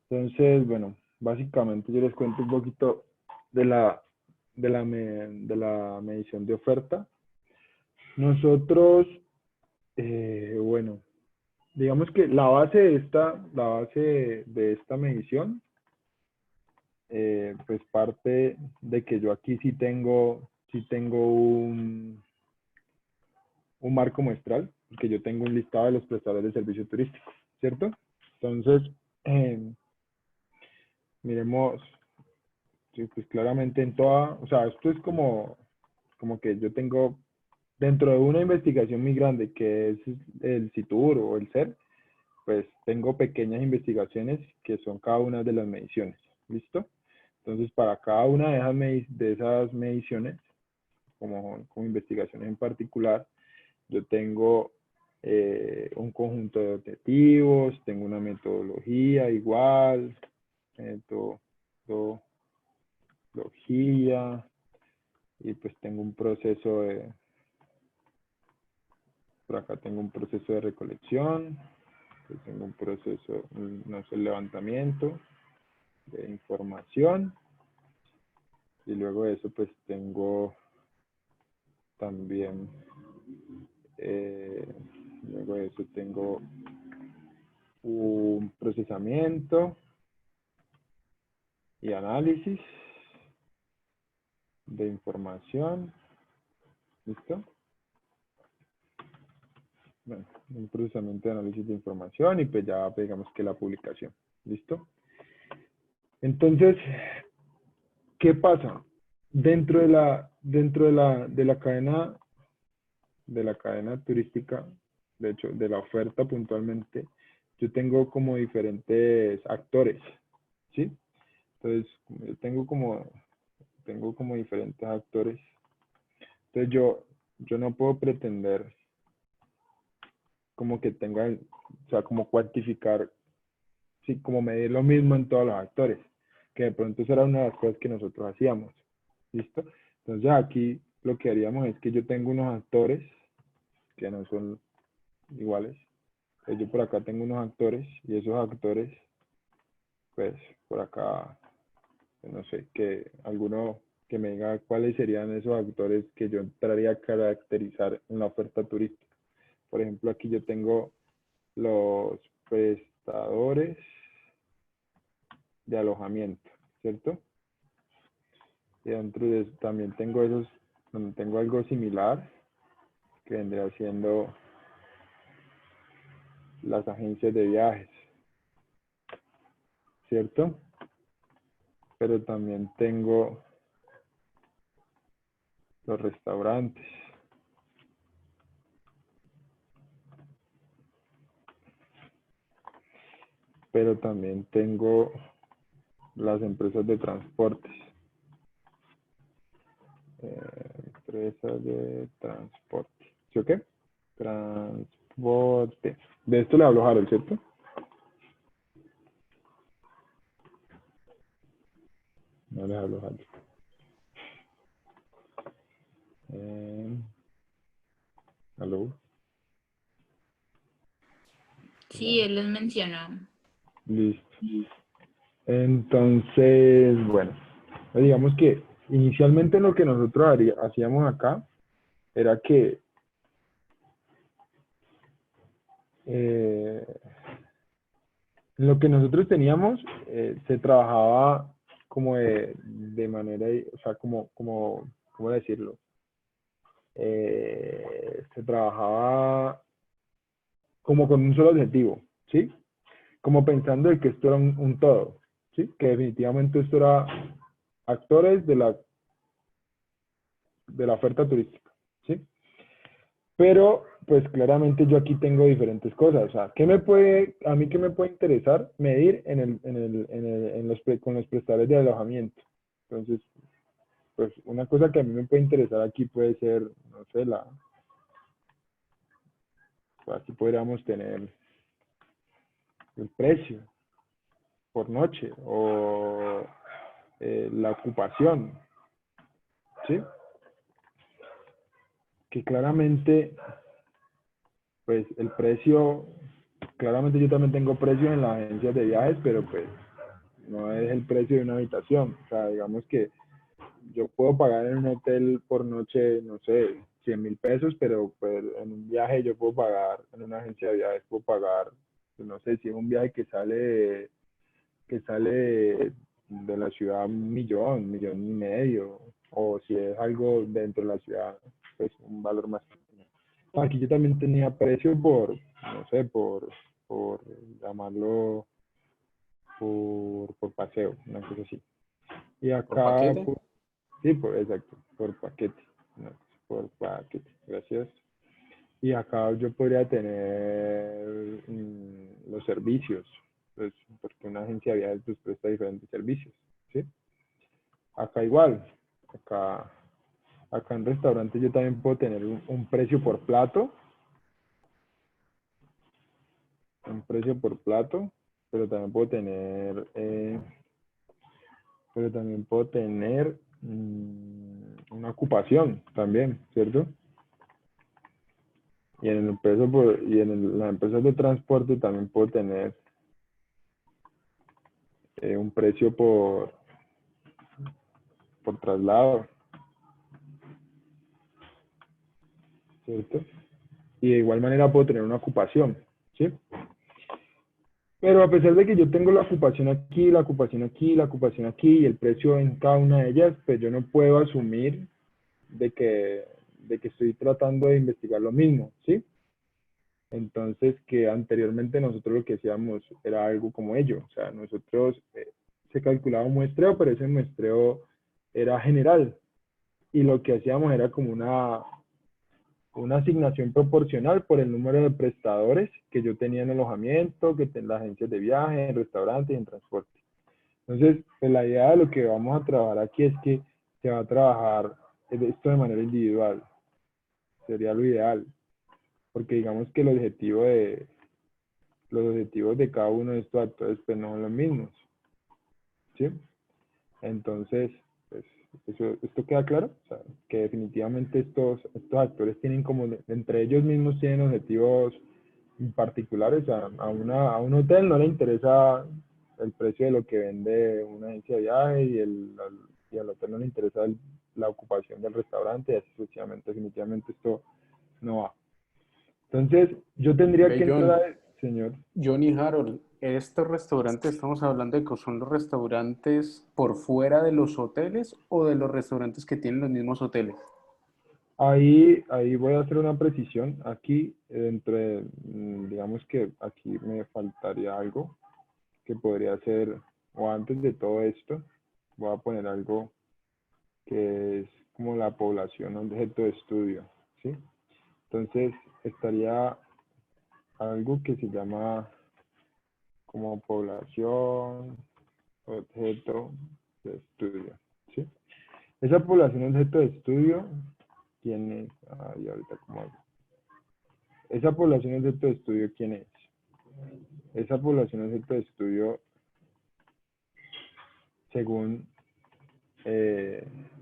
Speaker 1: Entonces, bueno, básicamente yo les cuento un poquito de de la medición de oferta. Nosotros, bueno, digamos que la base de esta medición, pues parte de que yo aquí sí tengo un marco muestral, porque yo tengo un listado de los prestadores de servicio turístico, ¿cierto? Entonces, miremos, sí, pues claramente en toda, o sea, esto es como que yo tengo dentro de una investigación muy grande que es el CITUR o el CER, pues tengo pequeñas investigaciones que son cada una de las mediciones, ¿listo? Entonces, para cada una de esas mediciones, como investigaciones en particular, yo tengo un conjunto de objetivos, tengo una metodología igual, metodología, y pues tengo un proceso por acá tengo un proceso de recolección, pues tengo un proceso, no sé, levantamiento de información, y luego de eso pues tengo también, luego de eso tengo un procesamiento y análisis de información, ¿listo? Bueno, un procesamiento de análisis de información y pues ya digamos que la publicación, ¿listo? Entonces, ¿qué pasa? Dentro de la cadena turística, de hecho, de la oferta puntualmente, yo tengo como diferentes actores, ¿sí? Entonces, yo tengo como diferentes actores. Entonces, yo no puedo pretender como que tenga, o sea, como cuantificar, sí, como medir lo mismo en todos los actores, que de pronto esa era una de las cosas que nosotros hacíamos, ¿listo? Entonces, aquí lo que haríamos es que yo tengo unos actores que no son iguales. Entonces, yo por acá tengo unos actores y esos actores, pues, por acá, no sé, que alguno que me diga cuáles serían esos actores que yo entraría a caracterizar en la oferta turística. Por ejemplo, aquí yo tengo los prestadores de alojamiento, ¿cierto? Y dentro de eso también tengo donde tengo algo similar, que vendría siendo las agencias de viajes, ¿cierto? Pero también tengo los restaurantes. Pero también tengo las empresas de transportes. Empresas de transporte. ¿Sí o qué? Transporte. De esto le hablo Harold, ¿cierto? No le hablo Harold. ¿Aló?
Speaker 3: Sí, él los mencionó.
Speaker 1: Listo. Entonces, bueno, digamos que inicialmente lo que nosotros hacíamos acá era que lo que nosotros teníamos se trabajaba como de manera, o sea, ¿cómo decirlo? Se trabajaba como con un solo objetivo, ¿sí? Como pensando de que esto era un todo, ¿sí? Que definitivamente esto era actores de la oferta turística, ¿sí? Pero, pues claramente yo aquí tengo diferentes cosas. O sea, a mí qué me puede interesar medir con los prestadores de alojamiento? Entonces, pues una cosa que a mí me puede interesar aquí puede ser, no sé, aquí podríamos tener el precio, por noche o la ocupación, ¿sí? Que claramente, pues el precio, claramente yo también tengo precios en las agencias de viajes, pero pues no es el precio de una habitación. O sea, digamos que yo puedo pagar en un hotel por noche, no sé, 100.000 pesos, pero pues en un viaje yo puedo pagar, en una agencia de viajes puedo pagar, pues, no sé, si es un viaje que sale de la ciudad 1.000.000, 1.500.000, o si es algo dentro de la ciudad, pues un valor más pequeño. Aquí yo también tenía precio por, no sé, por llamarlo, por paseo, una cosa así. Y
Speaker 8: ¿Por
Speaker 1: acá,
Speaker 8: paquete?
Speaker 1: pues, sí, exacto, por paquete, una cosa, por paquete, gracias. Y acá yo podría tener los servicios, pues, porque una agencia de viajes pues, presta diferentes servicios, ¿sí? Acá igual, acá en restaurantes yo también puedo tener un precio por plato, pero también puedo tener, una ocupación también, ¿cierto? Y en el precio las empresas de transporte también puedo tener un precio por traslado, ¿cierto? Y de igual manera puedo tener una ocupación, ¿sí? Pero a pesar de que yo tengo la ocupación aquí, la ocupación aquí, la ocupación aquí y el precio en cada una de ellas, pues yo no puedo asumir de que estoy tratando de investigar lo mismo, ¿sí? Entonces, que anteriormente nosotros lo que hacíamos era algo como ello, o sea, nosotros se calculaba un muestreo, pero ese muestreo era general y lo que hacíamos era como una asignación proporcional por el número de prestadores que yo tenía en alojamiento, que en las agencias de viaje, en restaurantes y en transporte. Entonces, pues la idea de lo que vamos a trabajar aquí es que se va a trabajar esto de manera individual, sería lo ideal, porque digamos que los objetivos de cada uno de estos actores pues no son los mismos, ¿sí? Entonces, pues, esto queda claro, o sea, que definitivamente estos actores tienen como, entre ellos mismos tienen objetivos particulares. A un hotel no le interesa el precio de lo que vende una agencia de viajes y al hotel no le interesa la ocupación del restaurante y así sucesivamente. Definitivamente esto no va. Entonces, yo tendría que
Speaker 8: Ve,
Speaker 1: entrar señor.
Speaker 8: John y Harold, estos restaurantes, estamos hablando de que son los restaurantes por fuera de los hoteles o de los restaurantes que tienen los mismos hoteles.
Speaker 1: Ahí voy a hacer una precisión. Aquí, digamos que aquí me faltaría algo que podría ser, o antes de todo esto, voy a poner algo que es como la población objeto de estudio, ¿sí? Entonces, estaría algo que se llama como población objeto de estudio, ¿sí? Esa población objeto de estudio tiene, ahorita cómo hago. Esa población objeto de estudio, ¿quién es? Esa población objeto de estudio, según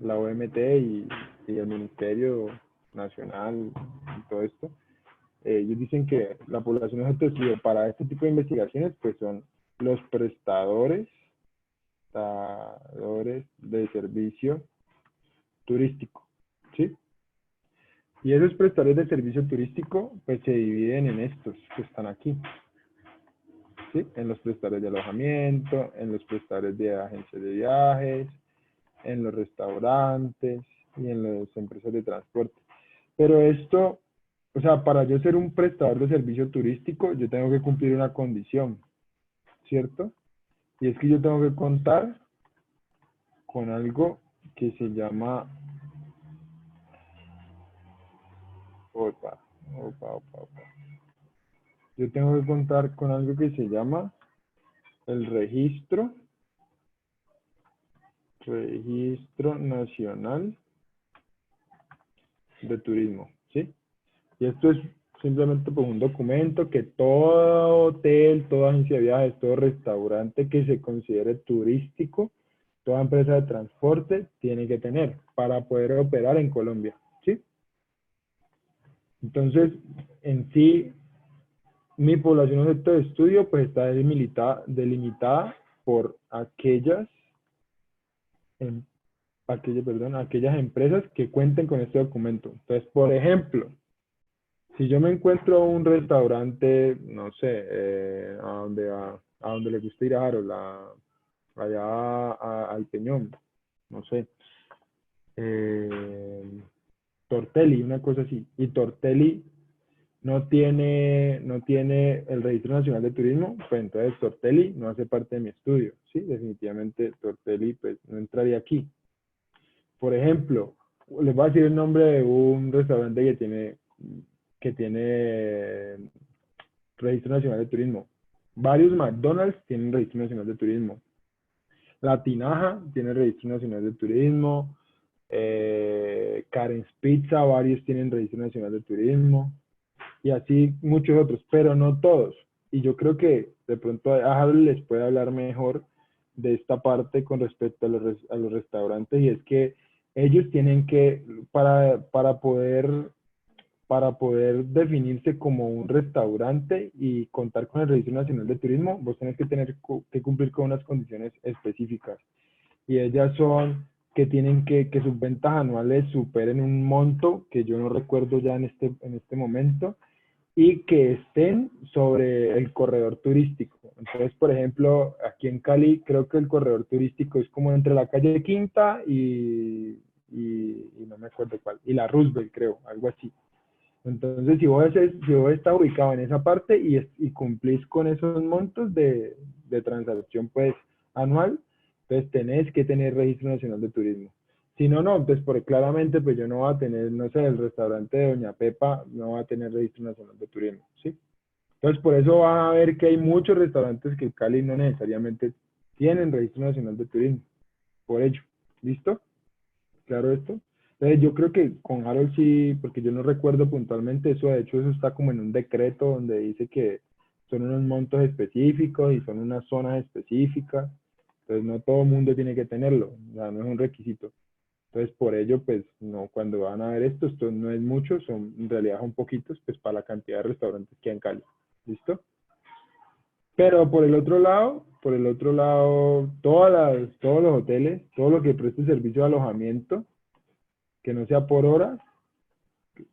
Speaker 1: la OMT y el Ministerio Nacional y todo esto, ellos dicen que la población objeto de estudio para este tipo de investigaciones pues son los prestadores de servicio turístico, ¿sí? Y esos prestadores de servicio turístico pues se dividen en estos que están aquí, ¿sí? En los prestadores de alojamiento, en los prestadores de agencias de viajes, en los restaurantes y en las empresas de transporte. Pero esto, o sea, para yo ser un prestador de servicio turístico, yo tengo que cumplir una condición, ¿cierto? Y es que yo tengo que contar con algo que se llama, yo tengo que contar con algo que se llama el Registro Nacional de Turismo, ¿sí? Y esto es simplemente pues un documento que todo hotel, toda agencia de viajes, todo restaurante que se considere turístico, toda empresa de transporte tiene que tener para poder operar en Colombia, ¿sí? Entonces, en sí, mi población objeto de estudio pues está delimitada por aquellas empresas que cuenten con este documento. Entonces, por ejemplo, si yo me encuentro un restaurante, no sé, a donde le gusta ir a Harold, allá al Peñón, no sé, Tortelli, una cosa así, y Tortelli no tiene el Registro Nacional de Turismo, pues entonces Tortelli no hace parte de mi estudio, ¿sí? Definitivamente Tortelli pues no entraría aquí. Por ejemplo, les voy a decir el nombre de un restaurante que tiene Registro Nacional de Turismo. Varios McDonald's tienen Registro Nacional de Turismo. La Tinaja tiene Registro Nacional de Turismo. Karen's Pizza, varios tienen Registro Nacional de Turismo. Y así muchos otros, pero no todos. Y yo creo que de pronto a Harold les puede hablar mejor de esta parte con respecto a los restaurantes, y es que ellos tienen que, para poder definirse como un restaurante y contar con el Registro Nacional de Turismo, vos tenés que tener que cumplir con unas condiciones específicas. Y ellas son que tienen que sus ventas anuales superen un monto que yo no recuerdo ya en este momento, y que estén sobre el corredor turístico. Entonces, por ejemplo, aquí en Cali creo que el corredor turístico es como entre la calle Quinta y no me acuerdo cuál, y la Roosevelt, creo, algo así. Entonces, si vos estás ubicado en esa parte y cumplís con esos montos de transacción pues anual, entonces tenés que tener Registro Nacional de Turismo. Si no, pues porque claramente pues yo no voy a tener, no sé, el restaurante de Doña Pepa no va a tener Registro Nacional de Turismo, ¿sí? Entonces por eso van a ver que hay muchos restaurantes que en Cali no necesariamente tienen Registro Nacional de Turismo, por ello. ¿Listo? ¿Claro esto? Entonces yo creo que con Harold sí, porque yo no recuerdo puntualmente eso, de hecho eso está como en un decreto donde dice que son unos montos específicos y son unas zonas específicas, entonces no todo el mundo tiene que tenerlo, o sea, no es un requisito. Entonces, por ello, pues, no, cuando van a ver esto no es mucho, en realidad son poquitos, pues, para la cantidad de restaurantes que hay en Cali. ¿Listo? Pero por el otro lado, todos los hoteles, todo lo que preste servicio de alojamiento, que no sea por horas,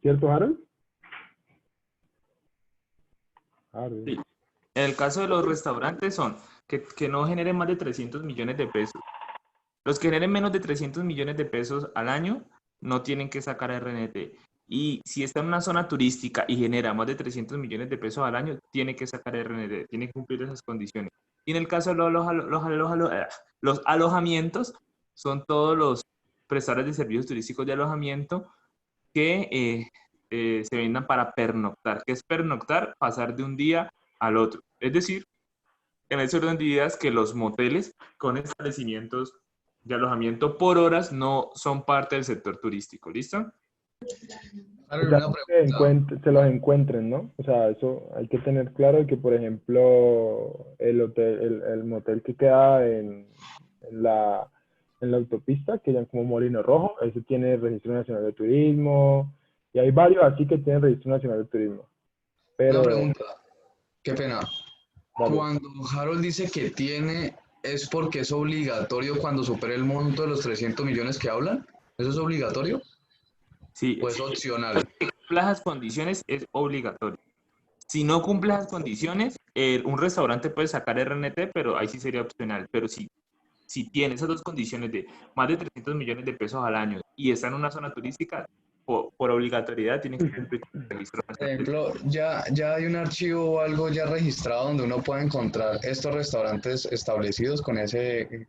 Speaker 1: ¿cierto, Harold?
Speaker 2: Sí. En el caso de los restaurantes son que no generen más de 300 millones de pesos. Los que generen menos de 300 millones de pesos al año no tienen que sacar RNT. Y si está en una zona turística y genera más de 300 millones de pesos al año, tiene que sacar RNT, tiene que cumplir esas condiciones. Y en el caso de los alojamientos, son todos los prestadores de servicios turísticos de alojamiento que se vendan para pernoctar. ¿Qué es pernoctar? Pasar de un día al otro. Es decir, en ese orden de ideas que los moteles con establecimientos de alojamiento por horas no son parte del sector turístico. ¿Listo?
Speaker 5: Harold,
Speaker 1: O sea,
Speaker 5: una pregunta.
Speaker 1: se los encuentren, ¿no? O sea, eso hay que tener claro que, por ejemplo, el motel que queda en la autopista, que llaman como Molino Rojo, ese tiene Registro Nacional de Turismo, y hay varios así que tienen Registro Nacional de Turismo. Pero,
Speaker 5: Una pregunta, qué pena.
Speaker 1: dale.
Speaker 5: Cuando Harold dice que tiene, ¿es porque es obligatorio cuando supere el monto de los 300 millones que hablan? ¿Eso es obligatorio?
Speaker 2: Sí,
Speaker 5: ¿O es opcional?
Speaker 2: si cumple las condiciones es obligatorio. Si no cumple las condiciones, un restaurante puede sacar RNT, pero ahí sí sería opcional. Pero si tiene esas dos condiciones de más de 300 millones de pesos al año y está en una zona turística, por obligatoriedad tiene que cumplir con el registro
Speaker 5: Por
Speaker 2: nacional.
Speaker 5: ejemplo, ya hay un archivo o algo ya registrado donde uno puede encontrar estos restaurantes establecidos con ese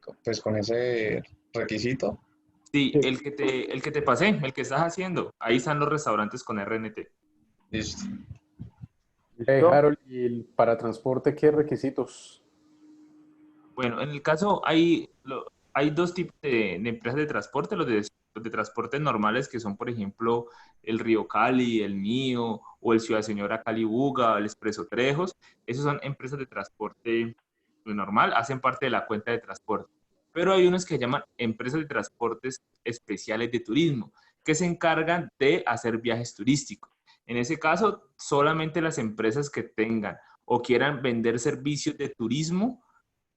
Speaker 5: requisito.
Speaker 2: Sí,
Speaker 1: Sí.
Speaker 2: el que te pasé, el que estás haciendo, ahí están los restaurantes con RNT.
Speaker 5: Listo.
Speaker 1: ¿Listo?
Speaker 8: Harold, ¿y para transporte qué requisitos?
Speaker 2: Bueno, en el caso hay dos tipos de empresas de transporte, los los de transportes normales, que son, por ejemplo, el Río Cali, el mío, o el Ciudad Señora Cali Buga, el Expreso Trejos. Esos son empresas de transporte normal, hacen parte de la cuenta de transporte. Pero hay unos que se llaman empresas de transportes especiales de turismo, que se encargan de hacer viajes turísticos. En ese caso, solamente las empresas que tengan o quieran vender servicios de turismo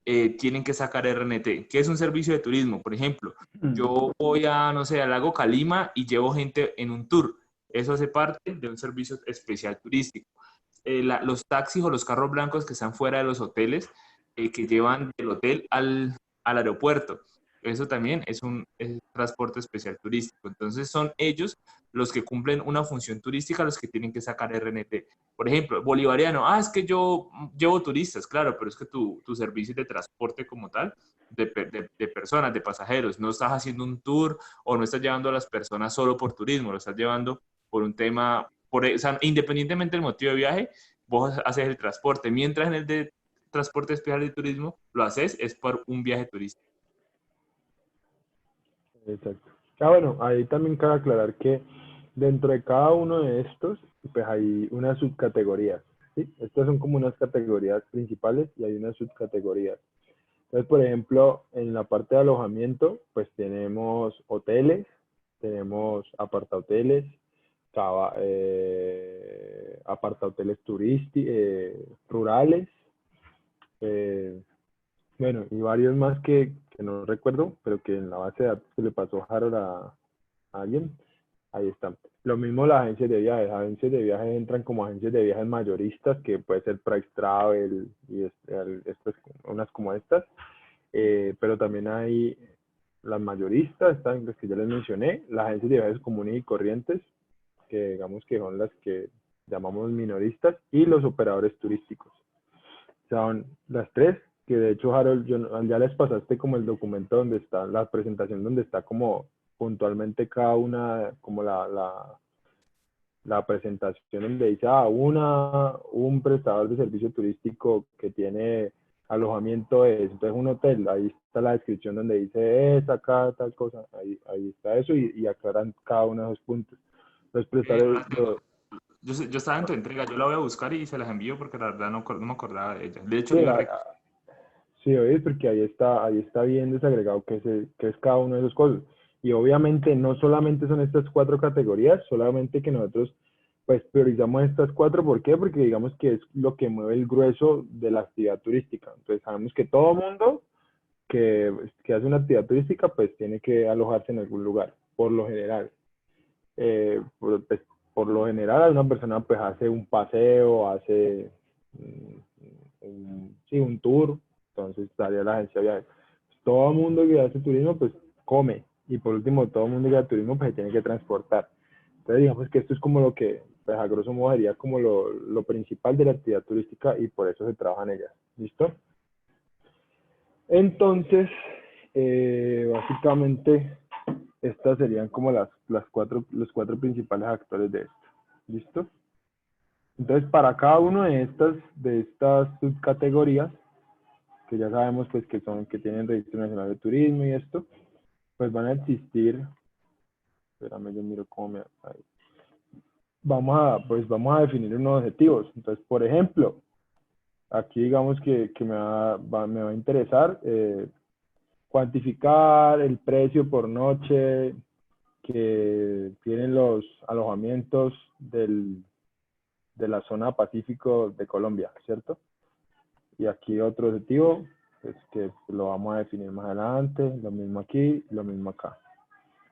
Speaker 2: tienen que sacar RNT. ¿Qué es un servicio de turismo? Por ejemplo, yo voy a, no sé, al lago Calima y llevo gente en un tour. Eso hace parte de un servicio especial turístico. Los taxis o los carros blancos que están fuera de los hoteles, que llevan del hotel al aeropuerto. Eso también es un transporte especial turístico. Entonces son ellos los que cumplen una función turística, los que tienen que sacar RNT. Por ejemplo, bolivariano, es que yo llevo turistas, claro, pero es que tu servicio de transporte como tal, de personas, de pasajeros, no estás haciendo un tour o no estás llevando a las personas solo por turismo, lo estás llevando por un tema, o sea, independientemente del motivo de viaje, vos haces el transporte, mientras en el de transporte especial de turismo lo haces es por un viaje turístico.
Speaker 1: Exacto. Bueno, ahí también cabe aclarar que dentro de cada uno de estos, pues hay unas subcategorías, ¿sí? Estas son como unas categorías principales y hay unas subcategorías. Entonces, por ejemplo, en la parte de alojamiento, pues tenemos hoteles, tenemos apartahoteles, apartahoteles rurales, bueno, y varios más que no recuerdo, pero que en la base de datos que le pasó Harold a alguien, ahí están. Lo mismo las agencias de viajes. Las agencias de viajes entran como agencias de viajes mayoristas, que puede ser Price Travel y unas como estas. Pero también hay las mayoristas, están las que ya les mencioné, las agencias de viajes comunes y corrientes, que digamos que son las que llamamos minoristas, y los operadores turísticos. Son las tres, que de hecho, Harold, ya les pasaste como el documento donde está, la presentación donde está como puntualmente cada una, como la presentación donde dice, un prestador de servicio turístico que tiene alojamiento entonces un hotel, ahí está la descripción donde dice acá, tal cosa, ahí está eso y aclaran cada uno de esos puntos. Los prestadores...
Speaker 2: Yo estaba en tu entrega, yo la voy a buscar y se las envío porque la verdad no me acordaba de ella. De hecho,
Speaker 1: sí, oye, porque ahí está bien desagregado qué es cada uno de esos cosas. Y obviamente no solamente son estas 4 categorías, solamente que nosotros pues priorizamos estas 4. ¿Por qué? Porque digamos que es lo que mueve el grueso de la actividad turística. Entonces sabemos que todo mundo que hace una actividad turística pues tiene que alojarse en algún lugar, por lo general. Por lo general una persona pues hace un paseo, hace un tour, entonces estaría la agencia de viajes. Todo el mundo que hace turismo pues come, y por último todo el mundo que hace turismo pues se tiene que transportar. Entonces digamos que esto es como lo que pues a grosso modo sería como lo principal de la actividad turística y por eso se trabaja en ella. ¿Listo? Entonces básicamente estas serían como los 4 principales actores de esto. ¿Listo? Entonces, para cada uno de estas subcategorías, que ya sabemos pues que tienen Registro Nacional de Turismo y esto, pues van a existir, espérame, yo miro cómo ahí. Vamos a definir unos objetivos. Entonces, por ejemplo, aquí digamos que me va a interesar cuantificar el precio por noche que tienen los alojamientos de la zona Pacífico de Colombia, ¿cierto? Y aquí otro objetivo, pues que lo vamos a definir más adelante, lo mismo aquí, lo mismo acá.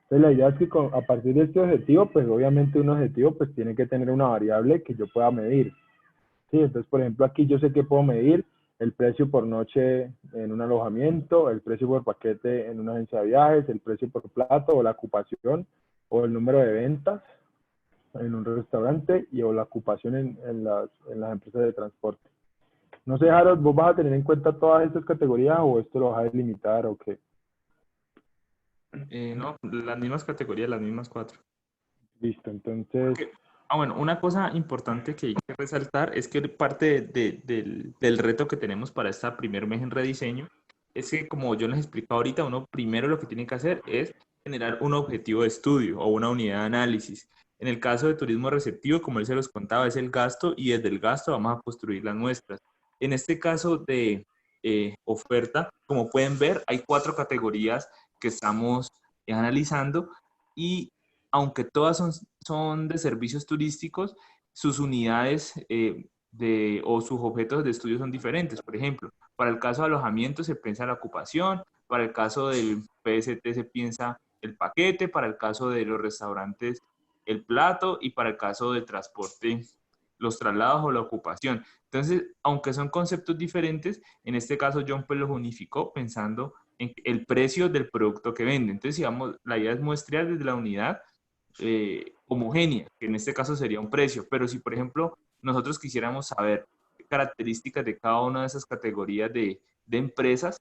Speaker 1: Entonces la idea es que a partir de este objetivo, pues obviamente un objetivo pues tiene que tener una variable que yo pueda medir. Sí, entonces por ejemplo aquí yo sé que puedo medir el precio por noche en un alojamiento, el precio por paquete en una agencia de viajes, el precio por plato o la ocupación o el número de ventas en un restaurante o la ocupación en las empresas de transporte. No sé, Harold, ¿vos vas a tener en cuenta todas estas categorías o esto lo vas a delimitar o qué?
Speaker 2: No, las mismas categorías, las mismas 4.
Speaker 1: Listo, entonces...
Speaker 2: Bueno, una cosa importante que hay que resaltar es que parte del reto que tenemos para este primer mes en rediseño es que, como yo les he explicado ahorita, uno primero lo que tiene que hacer es generar un objetivo de estudio o una unidad de análisis. En el caso de turismo receptivo, como él se los contaba, es el gasto y desde el gasto vamos a construir las muestras. En este caso de oferta, como pueden ver, hay 4 categorías que estamos analizando y aunque todas son de servicios turísticos, sus unidades o sus objetos de estudio son diferentes. Por ejemplo, para el caso de alojamiento se piensa la ocupación, para el caso del PST se piensa el paquete, para el caso de los restaurantes el plato y para el caso del transporte los traslados o la ocupación. Entonces, aunque son conceptos diferentes, en este caso John pues los unificó pensando en el precio del producto que vende. Entonces, digamos, la idea es muestrear desde la unidad homogénea, que en este caso sería un precio. Pero si, por ejemplo, nosotros quisiéramos saber características de cada una de esas categorías de empresas,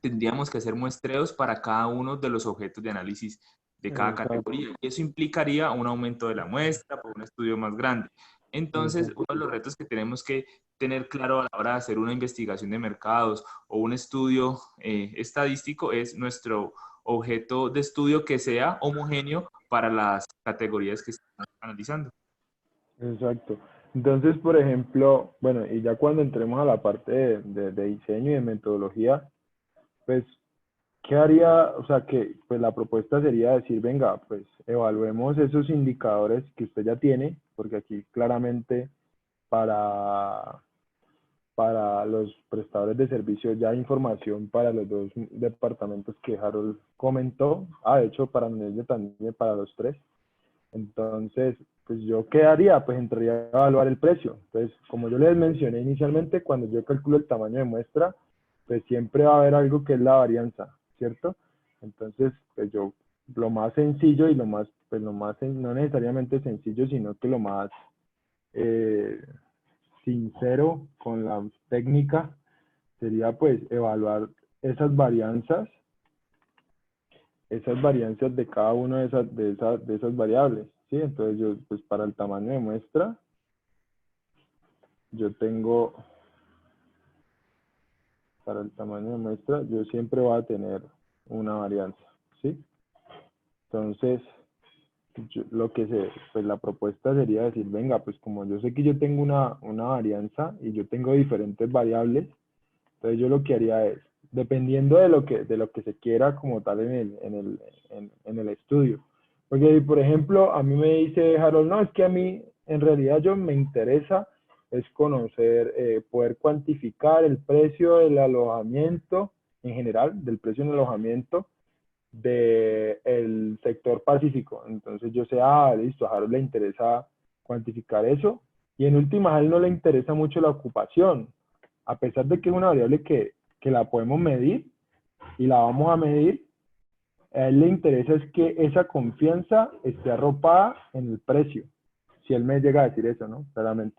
Speaker 2: tendríamos que hacer muestreos para cada uno de los objetos de análisis de cada categoría. Y eso implicaría un aumento de la muestra por un estudio más grande. Entonces, uno de los retos que tenemos que tener claro a la hora de hacer una investigación de mercados o un estudio estadístico es nuestro objeto de estudio que sea homogéneo para las categorías que estamos analizando.
Speaker 1: Exacto. Entonces, por ejemplo, bueno, y ya cuando entremos a la parte de diseño y de metodología, pues, ¿qué haría? O sea, que pues la propuesta sería decir, venga, pues evaluemos esos indicadores que usted ya tiene, porque aquí claramente para los prestadores de servicios ya hay información para los 2 departamentos que Harold comentó. De hecho, para nosotros también, para los 3. Entonces, pues yo qué haría, pues entraría a evaluar el precio. Entonces, como yo les mencioné inicialmente, cuando yo calculo el tamaño de muestra, pues siempre va a haber algo que es la varianza, ¿cierto? Entonces, pues yo, lo más sencillo y lo más, no necesariamente sencillo, sino que lo más sincero con la técnica sería pues evaluar esas varianzas de cada una de esas variables, ¿sí? Entonces yo, pues para el tamaño de muestra, yo siempre voy a tener una varianza, ¿sí? Entonces, pues la propuesta sería decir, venga, pues como yo sé que yo tengo una varianza y yo tengo diferentes variables, entonces yo lo que haría es, dependiendo de lo que se quiera como tal en el estudio. Porque, por ejemplo, a mí me dice Harold, no, es que a mí, en realidad me interesa es conocer, poder cuantificar el precio del alojamiento en general, del precio en alojamiento del sector pacífico. Entonces yo sé, listo, a Harold le interesa cuantificar eso, y en última a él no le interesa mucho la ocupación, a pesar de que es una variable que la podemos medir y la vamos a medir. A él le interesa es que esa confianza esté arropada en el precio, si él me llega a decir eso, ¿no? Claramente.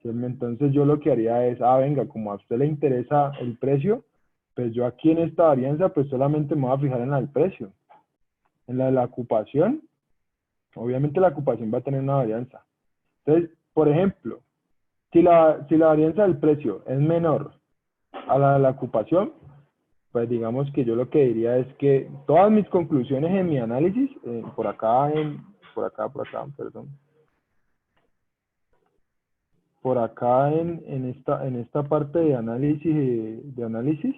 Speaker 1: Entonces yo lo que haría es, venga, como a usted le interesa el precio, pues yo aquí en esta varianza pues solamente me voy a fijar en la del precio. En la de la ocupación, obviamente la ocupación va a tener una varianza. Entonces, por ejemplo, si la varianza del precio es menor a la de la ocupación, pues digamos que yo lo que diría es que todas mis conclusiones en mi análisis, por acá, en esta parte de análisis,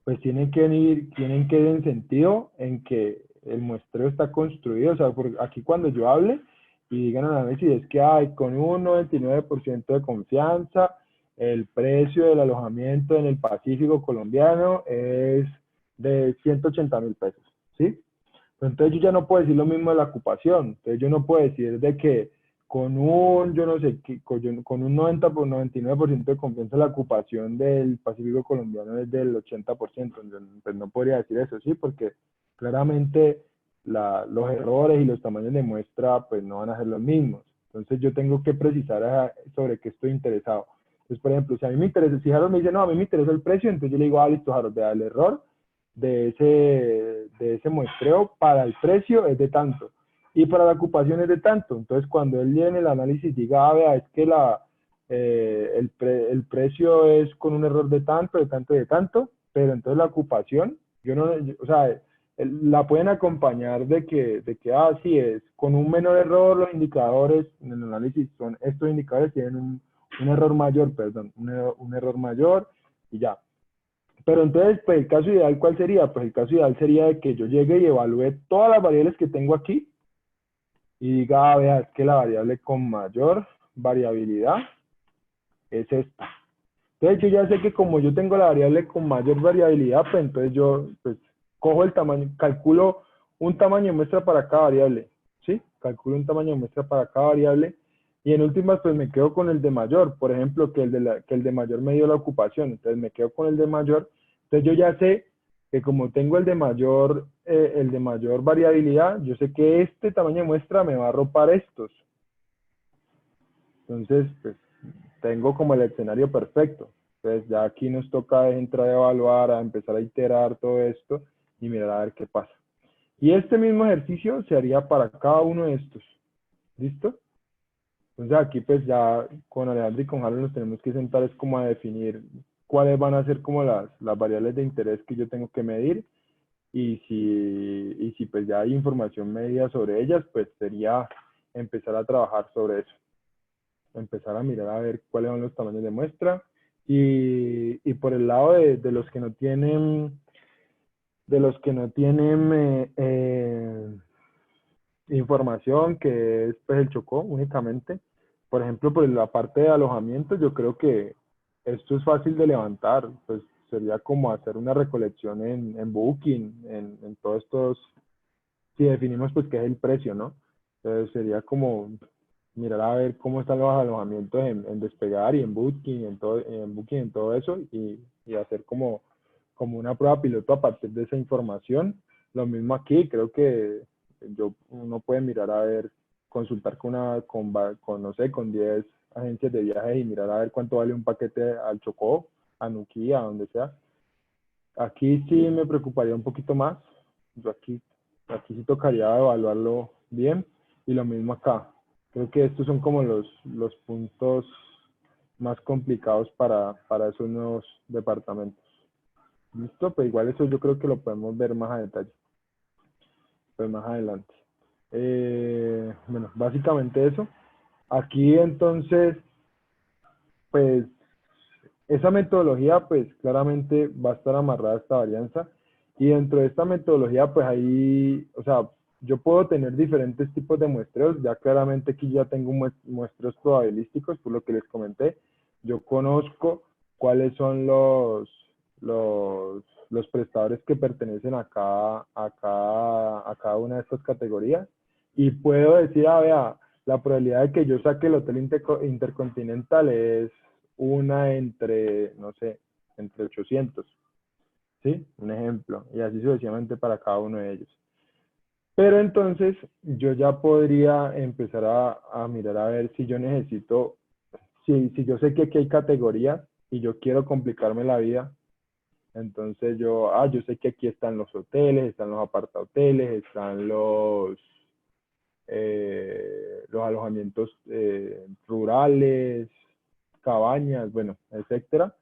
Speaker 1: pues tienen que ir en sentido en que el muestreo está construido. O sea, porque aquí cuando yo hable y digan análisis es que hay con un 99% de confianza, el precio del alojamiento en el Pacífico colombiano es de 180.000 pesos, ¿sí? Pero entonces yo ya no puedo decir lo mismo de la ocupación. Entonces yo no puedo decir de que con un 90 por 99% de confianza la ocupación del Pacífico colombiano es del 80%. Pues no podría decir eso, ¿sí? Porque claramente los errores y los tamaños de muestra pues no van a ser los mismos. Entonces yo tengo que precisar sobre qué estoy interesado. Entonces, por ejemplo, si a mí me interesa, si Harold me dice, no, a mí me interesa el precio, entonces yo le digo, listo, Harold, vea, el error de ese muestreo para el precio es de tanto y para la ocupación es de tanto. Entonces cuando él en el análisis diga, vea, es que el precio es con un error de tanto, pero entonces la ocupación, o sea, la pueden acompañar de que sí, es con un menor error los indicadores en el análisis son, estos indicadores tienen un error mayor, perdón, un error mayor y ya. Pero entonces, pues el caso ideal, ¿cuál sería? Pues el caso ideal sería de que yo llegue y evalúe todas las variables que tengo aquí y diga, vea, es que la variable con mayor variabilidad es esta. Entonces yo ya sé que como yo tengo la variable con mayor variabilidad, pues entonces yo pues, cojo el tamaño, calculo un tamaño de muestra para cada variable, ¿sí? Calculo un tamaño de muestra para cada variable y en últimas pues me quedo con el de mayor, por ejemplo, que el de mayor me dio la ocupación, entonces me quedo con el de mayor, entonces yo ya sé que como tengo el de mayor variabilidad, yo sé que este tamaño de muestra me va a arropar estos. Entonces, pues, tengo como el escenario perfecto. Entonces, ya aquí nos toca entrar a evaluar, a empezar a iterar todo esto y mirar a ver qué pasa. Y este mismo ejercicio se haría para cada uno de estos. ¿Listo? Entonces, aquí pues ya con Alejandro y con Harold nos tenemos que sentar es como a definir cuáles van a ser como las variables de interés que yo tengo que medir y si pues ya hay información medida sobre ellas, pues sería empezar a trabajar sobre eso. Empezar a mirar a ver cuáles son los tamaños de muestra y por el lado de los que no tienen información que es pues el Chocó únicamente, por ejemplo por la parte de alojamiento yo creo que esto es fácil de levantar, pues sería como hacer una recolección en Booking, en todos estos, si definimos pues qué es el precio, ¿no? Entonces sería como mirar a ver cómo están los alojamientos en Despegar y en Booking, en todo eso, y hacer como una prueba piloto a partir de esa información. Lo mismo aquí, creo que uno puede mirar a ver, consultar no sé, con 10 agencias de viajes y mirar a ver cuánto vale un paquete al Chocó, a Nuquí, a donde sea. Aquí sí me preocuparía un poquito más. Yo aquí sí tocaría evaluarlo bien. Y lo mismo acá. Creo que estos son como los puntos más complicados para esos nuevos departamentos. ¿Listo? Pues igual eso yo creo que lo podemos ver más a detalle. Pues más adelante. Bueno, básicamente eso. Aquí entonces, pues esa metodología pues claramente va a estar amarrada a esta varianza y dentro de esta metodología pues ahí, o sea, yo puedo tener diferentes tipos de muestreos, ya claramente aquí ya tengo muestreos probabilísticos por lo que les comenté, yo conozco cuáles son los prestadores que pertenecen a cada una de estas categorías y puedo decir, vea, la probabilidad de que yo saque el hotel intercontinental es una entre, no sé, entre 800, ¿sí? Un ejemplo, y así sucesivamente para cada uno de ellos. Pero entonces yo ya podría empezar a mirar a ver si yo necesito, si yo sé que aquí hay categorías y yo quiero complicarme la vida, entonces yo sé que aquí están los hoteles, están los apartahoteles, están los alojamientos rurales, cabañas, bueno, etcétera.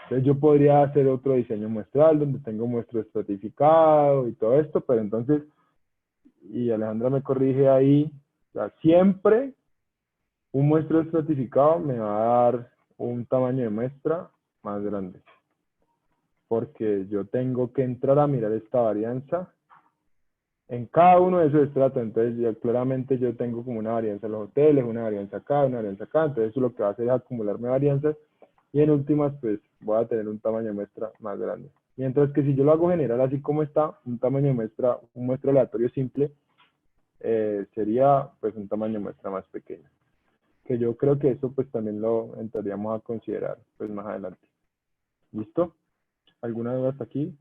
Speaker 1: Entonces yo podría hacer otro diseño muestral donde tengo muestro estratificado y todo esto, pero entonces, y Alejandra me corrige ahí, o sea, siempre un muestro estratificado me va a dar un tamaño de muestra más grande. Porque yo tengo que entrar a mirar esta varianza en cada uno de esos estratos. Entonces, claramente yo tengo como una varianza en los hoteles, una varianza acá, una varianza acá. Entonces, eso lo que va a hacer es acumularme varianzas y en últimas, pues, voy a tener un tamaño de muestra más grande. Mientras que si yo lo hago general así como está, un tamaño de muestra, un muestro aleatorio simple, sería, pues, un tamaño de muestra más pequeño. Que yo creo que eso, pues, también lo entraríamos a considerar, pues, más adelante. ¿Listo? ¿Alguna duda hasta aquí?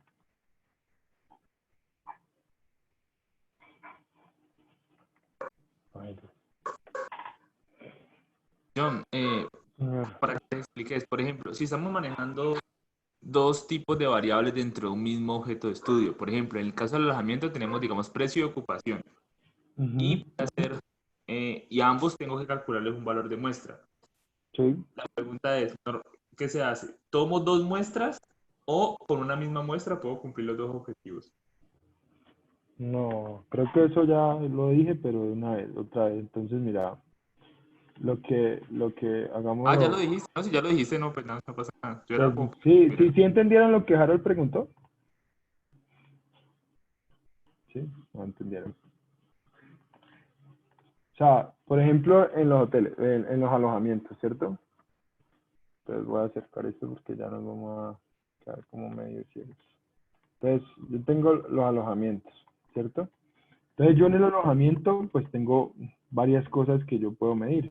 Speaker 2: John, para que te expliques, por ejemplo, si estamos manejando dos tipos de variables dentro de un mismo objeto de estudio, por ejemplo, en el caso del alojamiento tenemos, digamos, precio y ocupación, y y a ambos tengo que calcularles un valor de muestra.
Speaker 1: Sí.
Speaker 2: La pregunta es, ¿qué se hace? ¿Tomo dos muestras o con una misma muestra puedo cumplir los dos objetivos?
Speaker 1: No, creo que eso ya lo dije, pero de una vez, otra vez. Entonces, mira, lo que
Speaker 2: Ah, ya
Speaker 1: hagamos,
Speaker 2: lo dijiste, no, si ya lo dijiste, no, pues no, no pasa nada. Yo era
Speaker 1: pues
Speaker 2: como,
Speaker 1: sí,
Speaker 2: mira,
Speaker 1: sí, sí entendieron lo que Harold preguntó. Sí, no entendieron. O sea, por ejemplo, en los hoteles, en los alojamientos, ¿cierto? Entonces voy a acercar esto porque ya nos vamos a quedar como medio ciegos. Entonces, yo tengo los alojamientos, ¿cierto? Entonces, yo en el alojamiento, pues tengo varias cosas que yo puedo medir.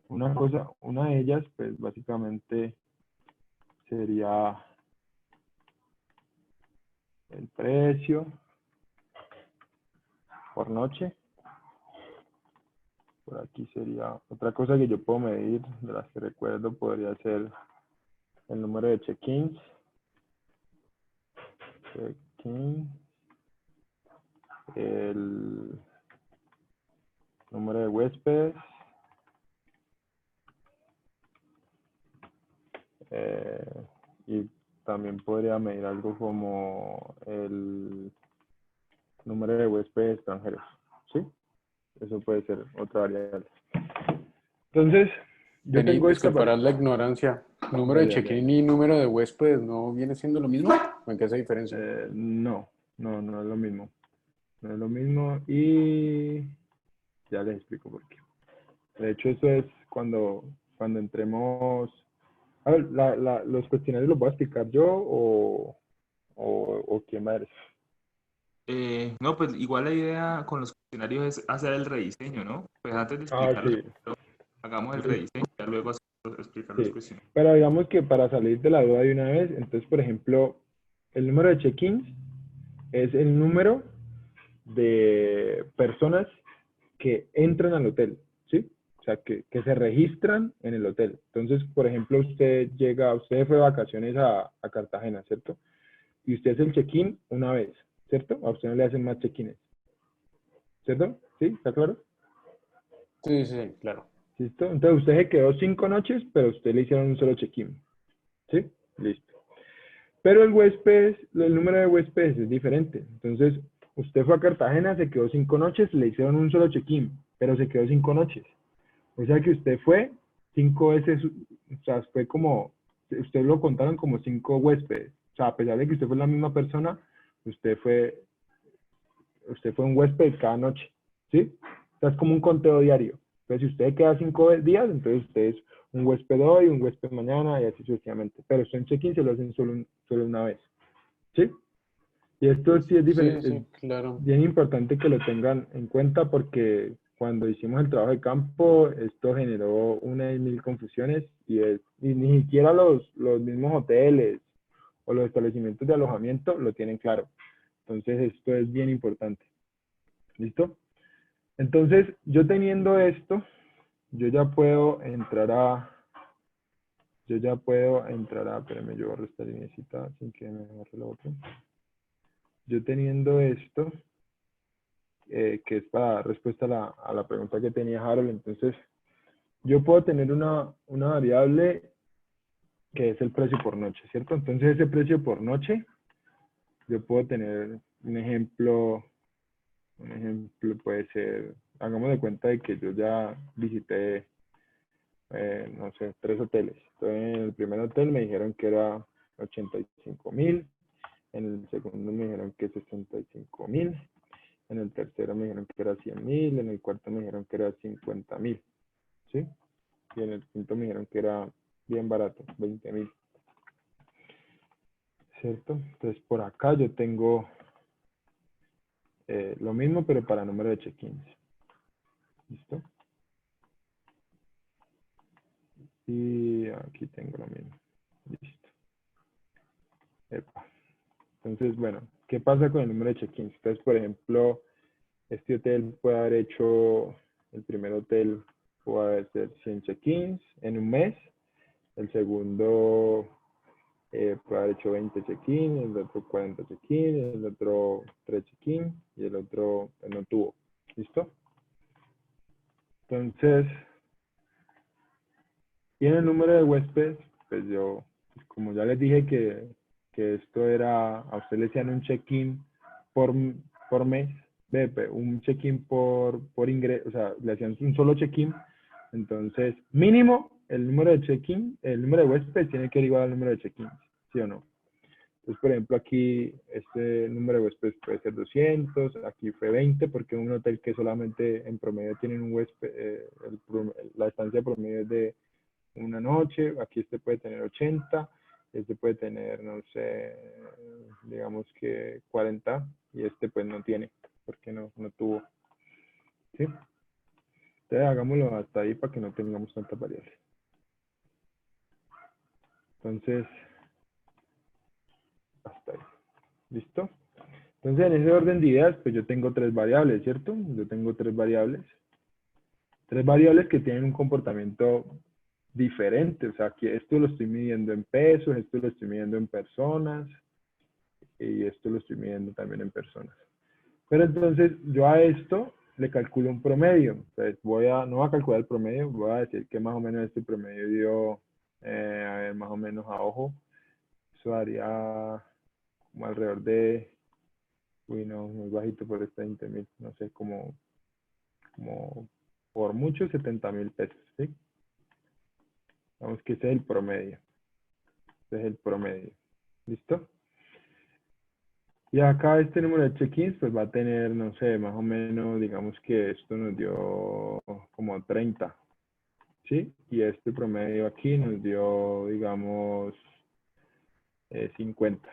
Speaker 1: Una de ellas, pues básicamente sería el precio por noche. Por aquí sería otra cosa que yo puedo medir, de las que recuerdo, podría ser el número de check-ins. Check-in, el número de huéspedes, y también podría medir algo como el número de huéspedes extranjeros, ¿sí? Eso puede ser otra variable. Entonces, yo
Speaker 8: Vení,
Speaker 1: tengo esta
Speaker 8: disculparás la ignorancia. ¿Número de
Speaker 1: Dale, dale.
Speaker 8: check-in y número de huéspedes no viene siendo lo mismo? ¿O en qué se diferencia?
Speaker 1: No, no es lo mismo. No es lo mismo y ya les explico por qué. De hecho, eso es cuando entremos... A ver, los cuestionarios los voy a explicar yo o quién va a decir.
Speaker 2: no, pues igual la idea con los cuestionarios es hacer el rediseño, ¿no? Pues antes de
Speaker 1: Ah,
Speaker 2: explicarlos,
Speaker 1: sí.
Speaker 2: hagamos el rediseño, ya luego explicar los
Speaker 1: Sí.
Speaker 2: cuestionarios.
Speaker 1: Pero digamos que para salir de la duda de una vez, entonces, por ejemplo, el número de check-ins es el número de personas que entran al hotel, ¿sí? O sea, que se registran en el hotel. Entonces, por ejemplo, usted fue de vacaciones a Cartagena, ¿cierto? Y usted hace el check-in una vez, ¿cierto? A usted no le hacen más check-ins, ¿cierto? ¿Sí? ¿Está claro?
Speaker 8: Sí, sí, claro.
Speaker 1: ¿Listo? Entonces, usted se quedó 5 noches, pero a usted le hicieron un solo check-in, ¿sí? Listo. Pero el número de huéspedes es diferente. Entonces, usted fue a Cartagena, se quedó 5 noches, le hicieron un solo check-in, pero se quedó 5 noches. O sea que usted fue 5 veces, o sea, fue como, usted lo contaron como 5 huéspedes. O sea, a pesar de que usted fue la misma persona, usted fue un huésped cada noche, ¿sí? O sea, es como un conteo diario. Entonces, si usted queda 5 días, entonces usted es un huésped hoy, un huésped mañana y así sucesivamente. Pero usted en check-in se lo hacen solo una vez, ¿sí? Y esto sí es
Speaker 8: Sí,
Speaker 1: diferente, es
Speaker 8: sí, claro.
Speaker 1: bien importante que lo tengan en cuenta porque cuando hicimos el trabajo de campo, esto generó una y mil confusiones y ni siquiera los mismos hoteles o los establecimientos de alojamiento lo tienen claro. Entonces, esto es bien importante. ¿Listo? Entonces, yo teniendo esto, yo ya puedo entrar a, espérame, yo borro esta linecita sin que me borre la otra. Yo teniendo esto, que es para respuesta a la pregunta que tenía Harold, entonces, yo puedo tener una variable que es el precio por noche, ¿cierto? Entonces, ese precio por noche, yo puedo tener un ejemplo puede ser, hagamos de cuenta de que yo ya visité, no sé, 3 hoteles. Entonces, en el primer hotel me dijeron que era 85.000, en el segundo me dijeron que 65.000, en el tercero me dijeron que era 100.000, en el cuarto me dijeron que era 50.000, ¿sí? Y en el quinto me dijeron que era bien barato, 20.000, ¿cierto? Entonces, por acá yo tengo lo mismo, pero para número de check-ins. ¿Listo? Y aquí tengo lo mismo. Listo. Epa. Entonces, bueno, ¿qué pasa con el número de check-ins? Entonces, por ejemplo, este hotel puede haber hecho, el primer hotel puede hacer 100 check-ins en un mes, el segundo puede haber hecho 20 check-ins, el otro 40 check-ins, el otro 3 check-ins y el otro no tuvo. ¿Listo? Entonces, y en el número de huéspedes, pues yo, como ya les dije que esto era, a usted le hacían un check-in por por mes, un check-in por ingreso, o sea, le hacían un solo check-in, entonces mínimo el número de check-in, el número de huéspedes tiene que ir igual al número de check-in, ¿sí o no? Entonces, por ejemplo, aquí este número de huéspedes puede ser 200, aquí fue 20, porque un hotel que solamente en promedio tienen un huésped, la estancia promedio es de una noche, aquí este puede tener 80, este puede tener, no sé, digamos que 40, y este pues no tiene, porque no tuvo, ¿sí? Entonces hagámoslo hasta ahí para que no tengamos tantas variables. Entonces, hasta ahí. ¿Listo? Entonces, en ese orden de ideas, pues yo tengo tres variables, ¿cierto? Yo tengo tres variables. Tres variables que tienen un comportamiento diferente. O sea, aquí esto lo estoy midiendo en pesos, esto lo estoy midiendo en personas, y esto lo estoy midiendo también en personas. Pero entonces, yo a esto le calculo un promedio. Entonces, no voy a calcular el promedio, voy a decir que más o menos este promedio dio, a ver, más o menos a ojo, eso daría como alrededor de, uy, no, muy bajito por este 20.000, no sé, como por mucho 70.000 pesos, ¿sí? Vamos que ese es el promedio. Ese es el promedio. ¿Listo? Y acá este número de check-ins pues va a tener, no sé, más o menos, digamos que esto nos dio como 30, ¿sí? Y este promedio aquí nos dio, digamos, 50,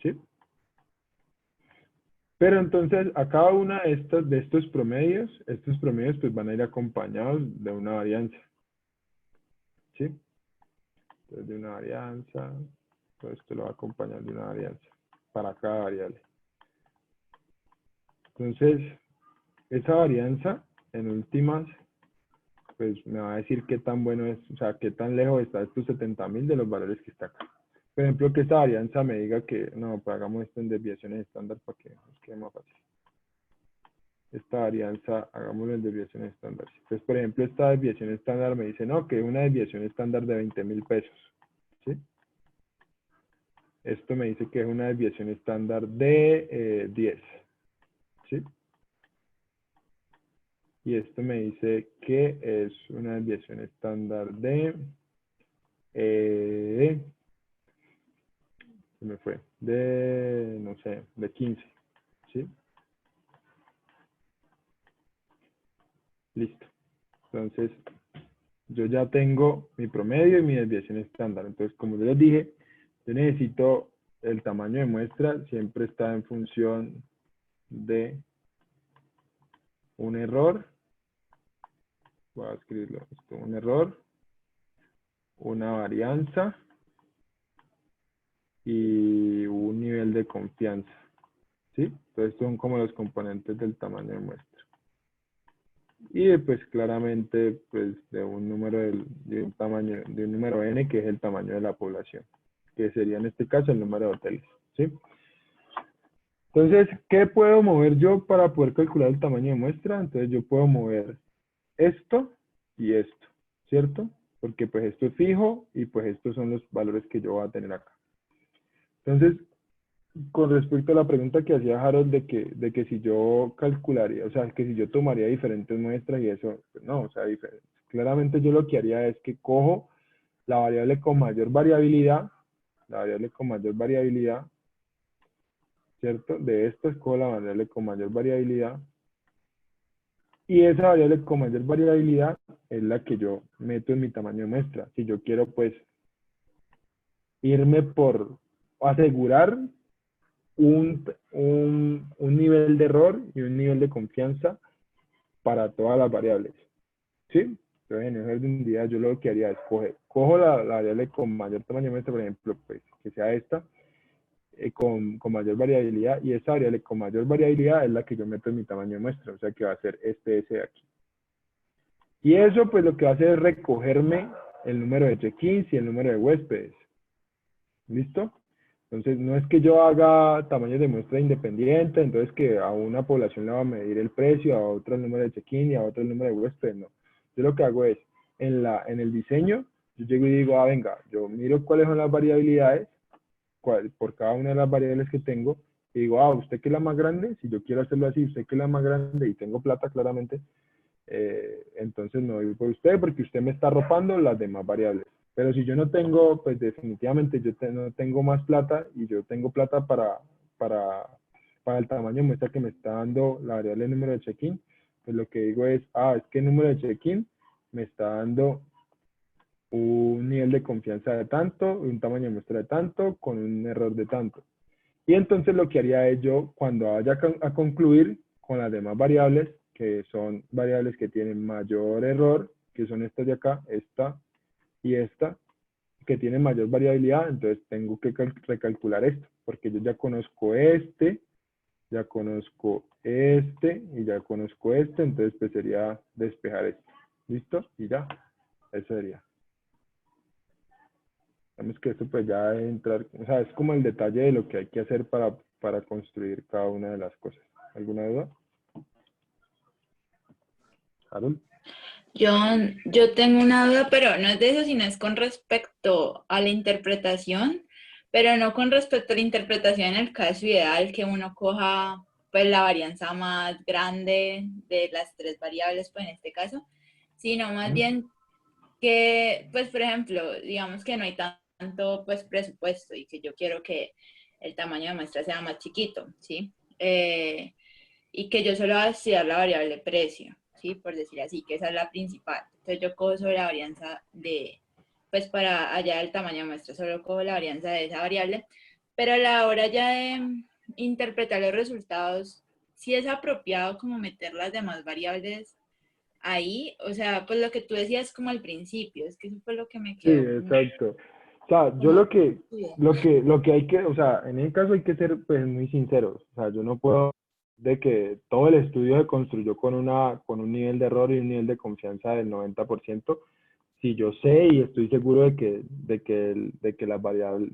Speaker 1: ¿sí? Pero entonces a cada una de estos promedios pues van a ir acompañados de una varianza, ¿sí? Entonces de una varianza, todo esto lo va a acompañar de una varianza para cada variable. Entonces, esa varianza, en últimas, pues me va a decir qué tan bueno es, o sea, qué tan lejos está estos 70.000 de los valores que está acá. Por ejemplo, que esta varianza me diga que, no, pues hagamos esto en desviaciones estándar para que nos quede más fácil. Esta varianza, hagámoslo en desviaciones estándar. Entonces, por ejemplo, esta desviación estándar me dice, no, que una desviación estándar de 20.000 pesos, ¿sí? Esto me dice que es una desviación estándar de 10, ¿sí? Y esto me dice que es una desviación estándar de, se me fue, de, no sé, de 15, ¿sí? Listo. Entonces, yo ya tengo mi promedio y mi desviación estándar. Entonces, como yo les dije, yo necesito el tamaño de muestra, siempre está en función de un error. Voy a escribirlo, un error, una varianza y un nivel de confianza, ¿sí? Entonces, son como los componentes del tamaño de muestra. Y pues claramente pues de un número de un tamaño, de un número n, que es el tamaño de la población, que sería en este caso el número de hoteles, ¿sí? Entonces, ¿qué puedo mover yo para poder calcular el tamaño de muestra? Entonces yo puedo mover esto y esto, ¿cierto? Porque pues esto es fijo y pues estos son los valores que yo voy a tener acá. Entonces, con respecto a la pregunta que hacía Harold de que si yo calcularía, o sea, que si yo tomaría diferentes muestras y eso, pues no, o sea, claramente yo lo que haría es que cojo la variable con mayor variabilidad, ¿cierto? De esto escojo la variable con mayor variabilidad, y esa variable con mayor variabilidad es la que yo meto en mi tamaño de muestra. Si yo quiero, pues, irme por asegurar un nivel de error y un nivel de confianza para todas las variables, ¿sí? Entonces, en ese orden de ideas, yo lo que haría es cojo la variable con mayor tamaño de muestra, por ejemplo, pues, que sea esta, con mayor variabilidad, y esa variable con mayor variabilidad es la que yo meto en mi tamaño de muestra, o sea que va a ser ese de aquí. Y eso pues lo que va a hacer es recogerme el número de check-ins y el número de huéspedes. ¿Listo? Entonces no es que yo haga tamaños de muestra independiente, entonces que a una población le va a medir el precio, a otra el número de check-in y a otra el número de huéspedes, no. Yo lo que hago es, en el diseño, yo llego y digo, venga, yo miro cuáles son las variabilidades, por cada una de las variables que tengo, y digo, ah, usted que es la más grande, si yo quiero hacerlo así, usted que es la más grande y tengo plata claramente, entonces me voy por usted porque usted me está arropando las demás variables. Pero si yo no tengo, pues definitivamente no tengo más plata y yo tengo plata para el tamaño de muestra que me está dando la variable número de check-in, pues lo que digo es, es que el número de check-in me está dando un nivel de confianza de tanto, un tamaño de muestra de tanto, con un error de tanto. Y entonces lo que haría es yo, cuando vaya a concluir con las demás variables, que son variables que tienen mayor error, que son estas de acá, esta y esta, que tienen mayor variabilidad, entonces tengo que recalcular esto, porque yo ya conozco ya conozco y ya conozco entonces pues sería despejar esto. ¿Listo? Y ya, eso sería. Sabemos que esto pues ya entrar, o sea, es como el detalle de lo que hay que hacer para construir cada una de las cosas. ¿Alguna duda? ¿Harold?
Speaker 3: Yo tengo una duda, pero no es de eso, sino es con respecto a la interpretación, pero no con respecto a la interpretación en el caso ideal que uno coja pues la varianza más grande de las tres variables, pues en este caso, sino más bien que, pues por ejemplo, digamos que no hay tanto pues presupuesto y que yo quiero que el tamaño de muestra sea más chiquito, ¿sí? Y que yo solo voy a estudiar la variable precio, ¿sí? Por decir así, que esa es la principal. Entonces yo cojo sobre la varianza de, pues para hallar el tamaño de muestra, solo cojo la varianza de esa variable, pero a la hora ya de interpretar los resultados, sí es apropiado como meter las demás variables ahí, o sea, pues lo que tú decías como al principio, es que eso fue lo que me
Speaker 1: Sí,
Speaker 3: quedó como,
Speaker 1: exacto. O sea, yo lo que hay que, o sea, en el caso hay que ser pues muy sinceros. O sea, yo no puedo de que todo el estudio se construyó con un nivel de error y un nivel de confianza del 90%, si yo sé y estoy seguro de que las variables,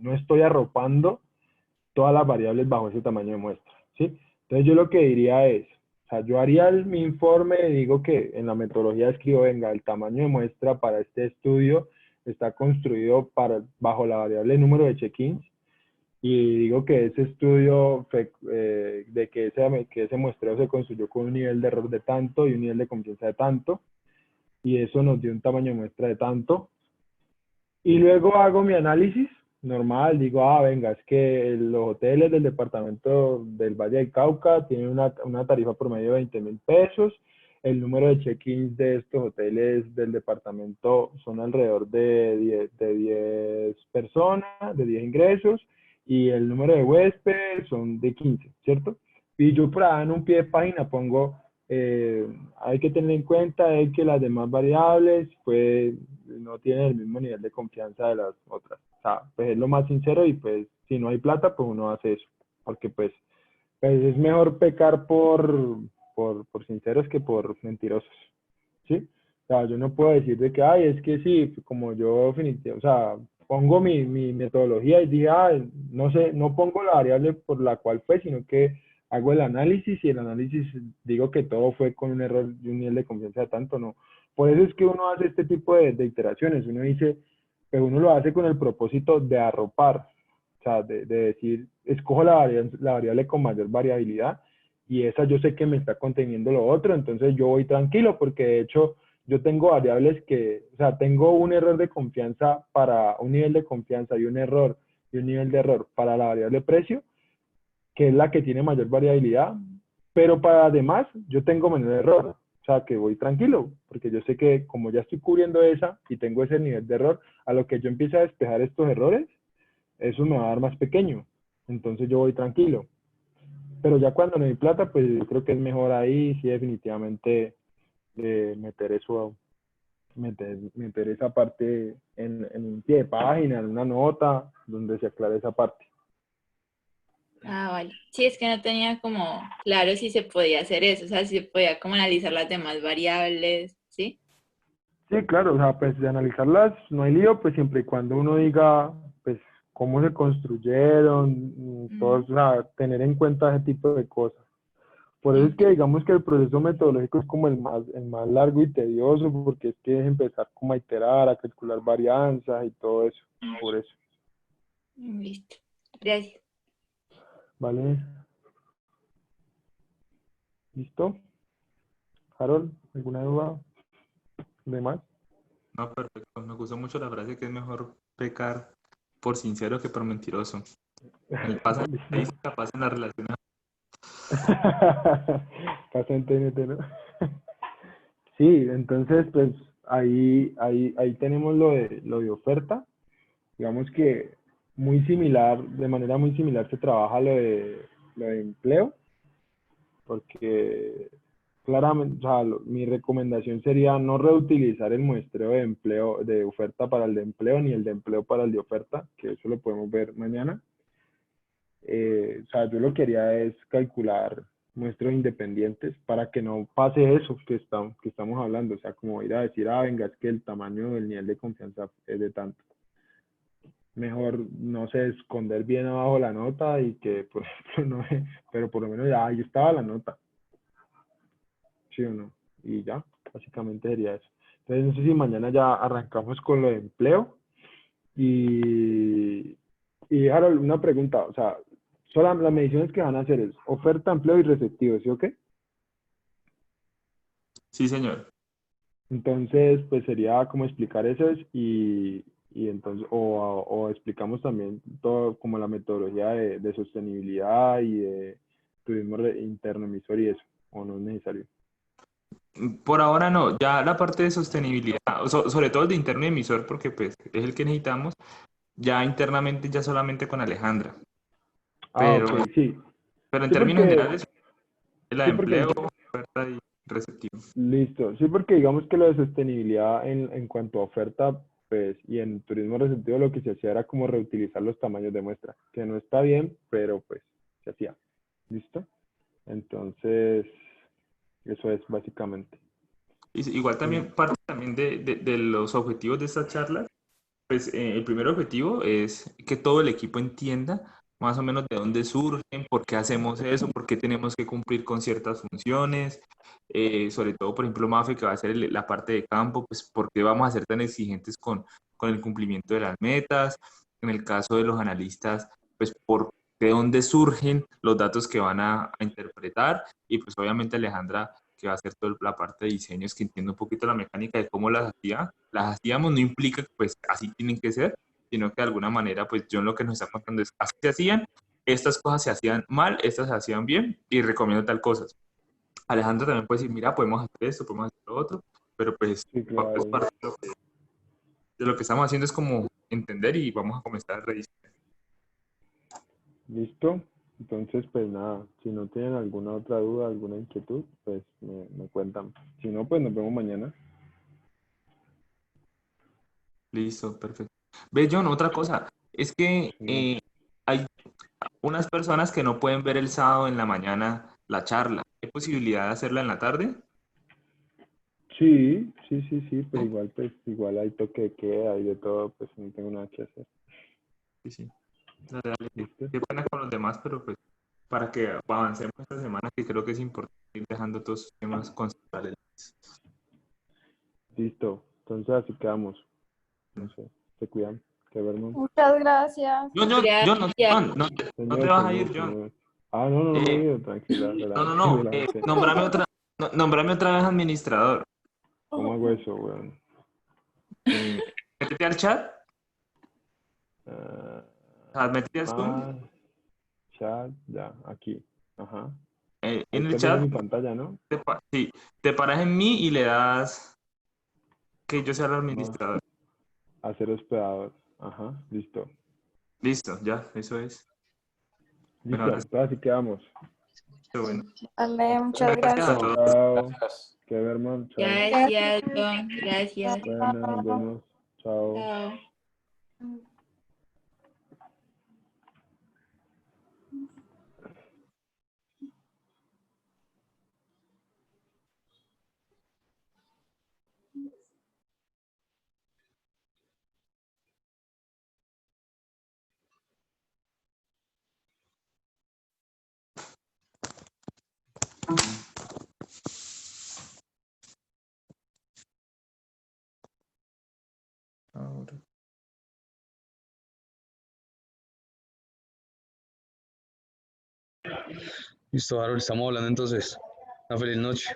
Speaker 1: no estoy arropando todas las variables bajo ese tamaño de muestra, ¿sí? Entonces yo lo que diría es, o sea, yo haría mi informe, digo que en la metodología escribo, venga, el tamaño de muestra para este estudio está construido bajo la variable número de check-ins, y digo que ese estudio, que ese muestreo se construyó con un nivel de error de tanto y un nivel de confianza de tanto, y eso nos dio un tamaño de muestra de tanto, y luego hago mi análisis normal, digo, venga, es que los hoteles del departamento del Valle del Cauca tienen una tarifa promedio de 20.000 pesos, el número de check-ins de estos hoteles del departamento son alrededor de 10 personas, de 10 ingresos, y el número de huéspedes son de 15, ¿cierto? Y yo por ahí en un pie de página pongo, hay que tener en cuenta que las demás variables pues no tienen el mismo nivel de confianza de las otras. O sea, pues es lo más sincero y pues si no hay plata pues uno hace eso, porque pues es mejor pecar por sinceros que por mentirosos, ¿sí? O sea, yo no puedo decir de que, es que sí, como yo o sea, pongo mi metodología y digo, no sé, no pongo la variable por la cual fue, sino que hago el análisis y el análisis digo que todo fue con un error y un nivel de confianza de tanto, no. Por eso es que uno hace este tipo de iteraciones, uno dice, pero uno lo hace con el propósito de arropar, o sea, de decir, escojo la variable con mayor variabilidad y esa yo sé que me está conteniendo lo otro, entonces yo voy tranquilo porque de hecho yo tengo variables o sea, tengo un error de confianza para un nivel de confianza y un error y un nivel de error para la variable precio, que es la que tiene mayor variabilidad, pero para además yo tengo menor error, o sea, que voy tranquilo, porque yo sé que como ya estoy cubriendo esa y tengo ese nivel de error, a lo que yo empiece a despejar estos errores, eso me va a dar más pequeño, entonces yo voy tranquilo. Pero ya cuando no hay plata, pues yo creo que es mejor ahí, sí, definitivamente, meter eso, meter esa parte en un pie de página, en una nota, donde se aclare esa parte.
Speaker 3: Vale. Sí, es que no tenía como claro si se podía hacer eso, o sea, si se podía como analizar las demás variables, ¿sí?
Speaker 1: Sí, claro, o sea, pues de analizarlas no hay lío, pues siempre y cuando uno diga, pues, cómo se construyeron, todo, o sea, tener en cuenta ese tipo de cosas. Por eso es que digamos que el proceso metodológico es como el más largo y tedioso, porque es que es empezar como a iterar, a calcular varianzas y todo eso, por eso.
Speaker 3: Listo. Gracias.
Speaker 1: ¿Vale? ¿Listo? Harold, ¿alguna duda de más?
Speaker 2: No, perfecto. Me gustó mucho la frase que es mejor pecar por sincero que por mentiroso. Pasa en la
Speaker 1: Listo.
Speaker 2: estadística, pasa en las relaciones.
Speaker 1: Pasa en TNT, ¿no? Sí, entonces, pues ahí tenemos lo de oferta. Digamos que muy similar, de manera muy similar se trabaja lo de empleo, porque claramente, o sea, mi recomendación sería no reutilizar el muestreo de empleo, de oferta para el de empleo, ni el de empleo para el de oferta, que eso lo podemos ver mañana. O sea, yo lo que haría es calcular muestros independientes para que no pase eso que estamos hablando, o sea, como ir a decir, ah, venga, es que el tamaño del nivel de confianza es de tanto. Mejor, no sé, esconder bien abajo la nota y que, por ejemplo, no, pero por lo menos ya ahí estaba la nota, ¿sí o no? Y ya, básicamente sería eso. Entonces, no sé si mañana ya arrancamos con lo de empleo y Harold, una pregunta, o sea, solo las mediciones que van a hacer es oferta, empleo y receptivo, ¿sí o qué?
Speaker 2: Sí, señor.
Speaker 1: Entonces, pues sería como explicar eso y entonces, o explicamos también todo como la metodología de sostenibilidad y de turismo interno emisor y eso, o no es necesario.
Speaker 2: Por ahora no, ya la parte de sostenibilidad, sobre todo el de interno emisor, porque pues es el que necesitamos, ya internamente, ya solamente con Alejandra.
Speaker 1: Ah,
Speaker 2: Pero,
Speaker 1: ok, sí.
Speaker 2: pero en
Speaker 1: Sí,
Speaker 2: términos
Speaker 1: porque,
Speaker 2: generales, la de
Speaker 1: sí, porque
Speaker 2: empleo, oferta y receptivo.
Speaker 1: listo. Sí, porque digamos que lo de sostenibilidad en cuanto a oferta, pues, y en turismo receptivo lo que se hacía era como reutilizar los tamaños de muestra, que no está bien, pero pues se hacía. ¿Listo? Entonces, eso es básicamente.
Speaker 2: Igual
Speaker 1: Sí.
Speaker 2: también parte también de los objetivos de esta charla. Pues el primer objetivo es que todo el equipo entienda más o menos de dónde surgen, por qué hacemos eso, por qué tenemos que cumplir con ciertas funciones, sobre todo, por ejemplo, Mafe, que va a ser la parte de campo, pues por qué vamos a ser tan exigentes con el cumplimiento de las metas. En el caso de los analistas, pues por de dónde surgen los datos que van a interpretar y pues obviamente Alejandra que va a hacer toda la parte de diseños, que entiende un poquito la mecánica de cómo las hacíamos, no implica que pues así tienen que ser, sino que de alguna manera pues John lo que nos está contando es así se hacían, estas cosas se hacían mal, estas se hacían bien y recomiendo tal cosas. Alejandro también puede decir, mira, podemos hacer esto, podemos hacer lo otro, pero pues
Speaker 1: Sí,
Speaker 2: es
Speaker 1: claro.
Speaker 2: parte de lo que estamos haciendo es como entender y vamos a comenzar a revisar.
Speaker 1: ¿Listo? Entonces, pues nada, si no tienen alguna otra duda, alguna inquietud, pues me cuentan. Si no, pues nos vemos mañana.
Speaker 2: Listo, perfecto. Ve, John, otra cosa, es que
Speaker 1: Sí,
Speaker 2: hay unas personas que no pueden ver el sábado en la mañana la charla. ¿Hay posibilidad de hacerla en la tarde?
Speaker 1: sí, pero
Speaker 2: ¿No?
Speaker 1: igual, pues, igual hay toque de queda y de todo, pues no tengo nada que hacer.
Speaker 2: Sí, sí. Dale, dale.
Speaker 1: ¿Listo?
Speaker 2: Qué pena con los demás, pero pues para que avancemos esta semana, que creo que es importante ir dejando todos los temas conceptuales.
Speaker 1: Listo. Entonces así quedamos. No sé, se cuidan. Que vernos.
Speaker 7: Muchas gracias.
Speaker 2: John,
Speaker 3: Gracias.
Speaker 2: No te vas a ir, John.
Speaker 1: Señor. Ah, no, no me he
Speaker 2: Eh,
Speaker 1: ido, tranquila,
Speaker 2: no.
Speaker 1: relájate.
Speaker 2: Nómbrame otra vez administrador.
Speaker 1: ¿Cómo hago eso, weón?
Speaker 2: Eh, métete al chat,
Speaker 1: Ah,
Speaker 2: métete al Zoom.
Speaker 1: ah, chat, ya, aquí. Ajá. Ahí
Speaker 2: En el
Speaker 1: estás viendo mi
Speaker 2: chat,
Speaker 1: pantalla, ¿no?
Speaker 2: sí, te paras en mí y le das que yo sea el
Speaker 1: No,
Speaker 2: administrador.
Speaker 1: hacer hospedador. Ajá, listo.
Speaker 2: Listo, ya, eso es. Bueno,
Speaker 1: Listo,
Speaker 2: ahora sí,
Speaker 1: entonces así quedamos.
Speaker 2: bueno.
Speaker 7: Vale, muchas
Speaker 2: Gracias a
Speaker 7: gracias.
Speaker 8: Chao,
Speaker 2: todos.
Speaker 1: Chao.
Speaker 8: gracias.
Speaker 1: Que vernos, chao.
Speaker 3: Gracias, John. Gracias.
Speaker 1: Bueno, nos vemos. Chao.
Speaker 3: Chao.
Speaker 2: Ahora.
Speaker 5: Listo, Harold, estamos hablando entonces. Una feliz noche.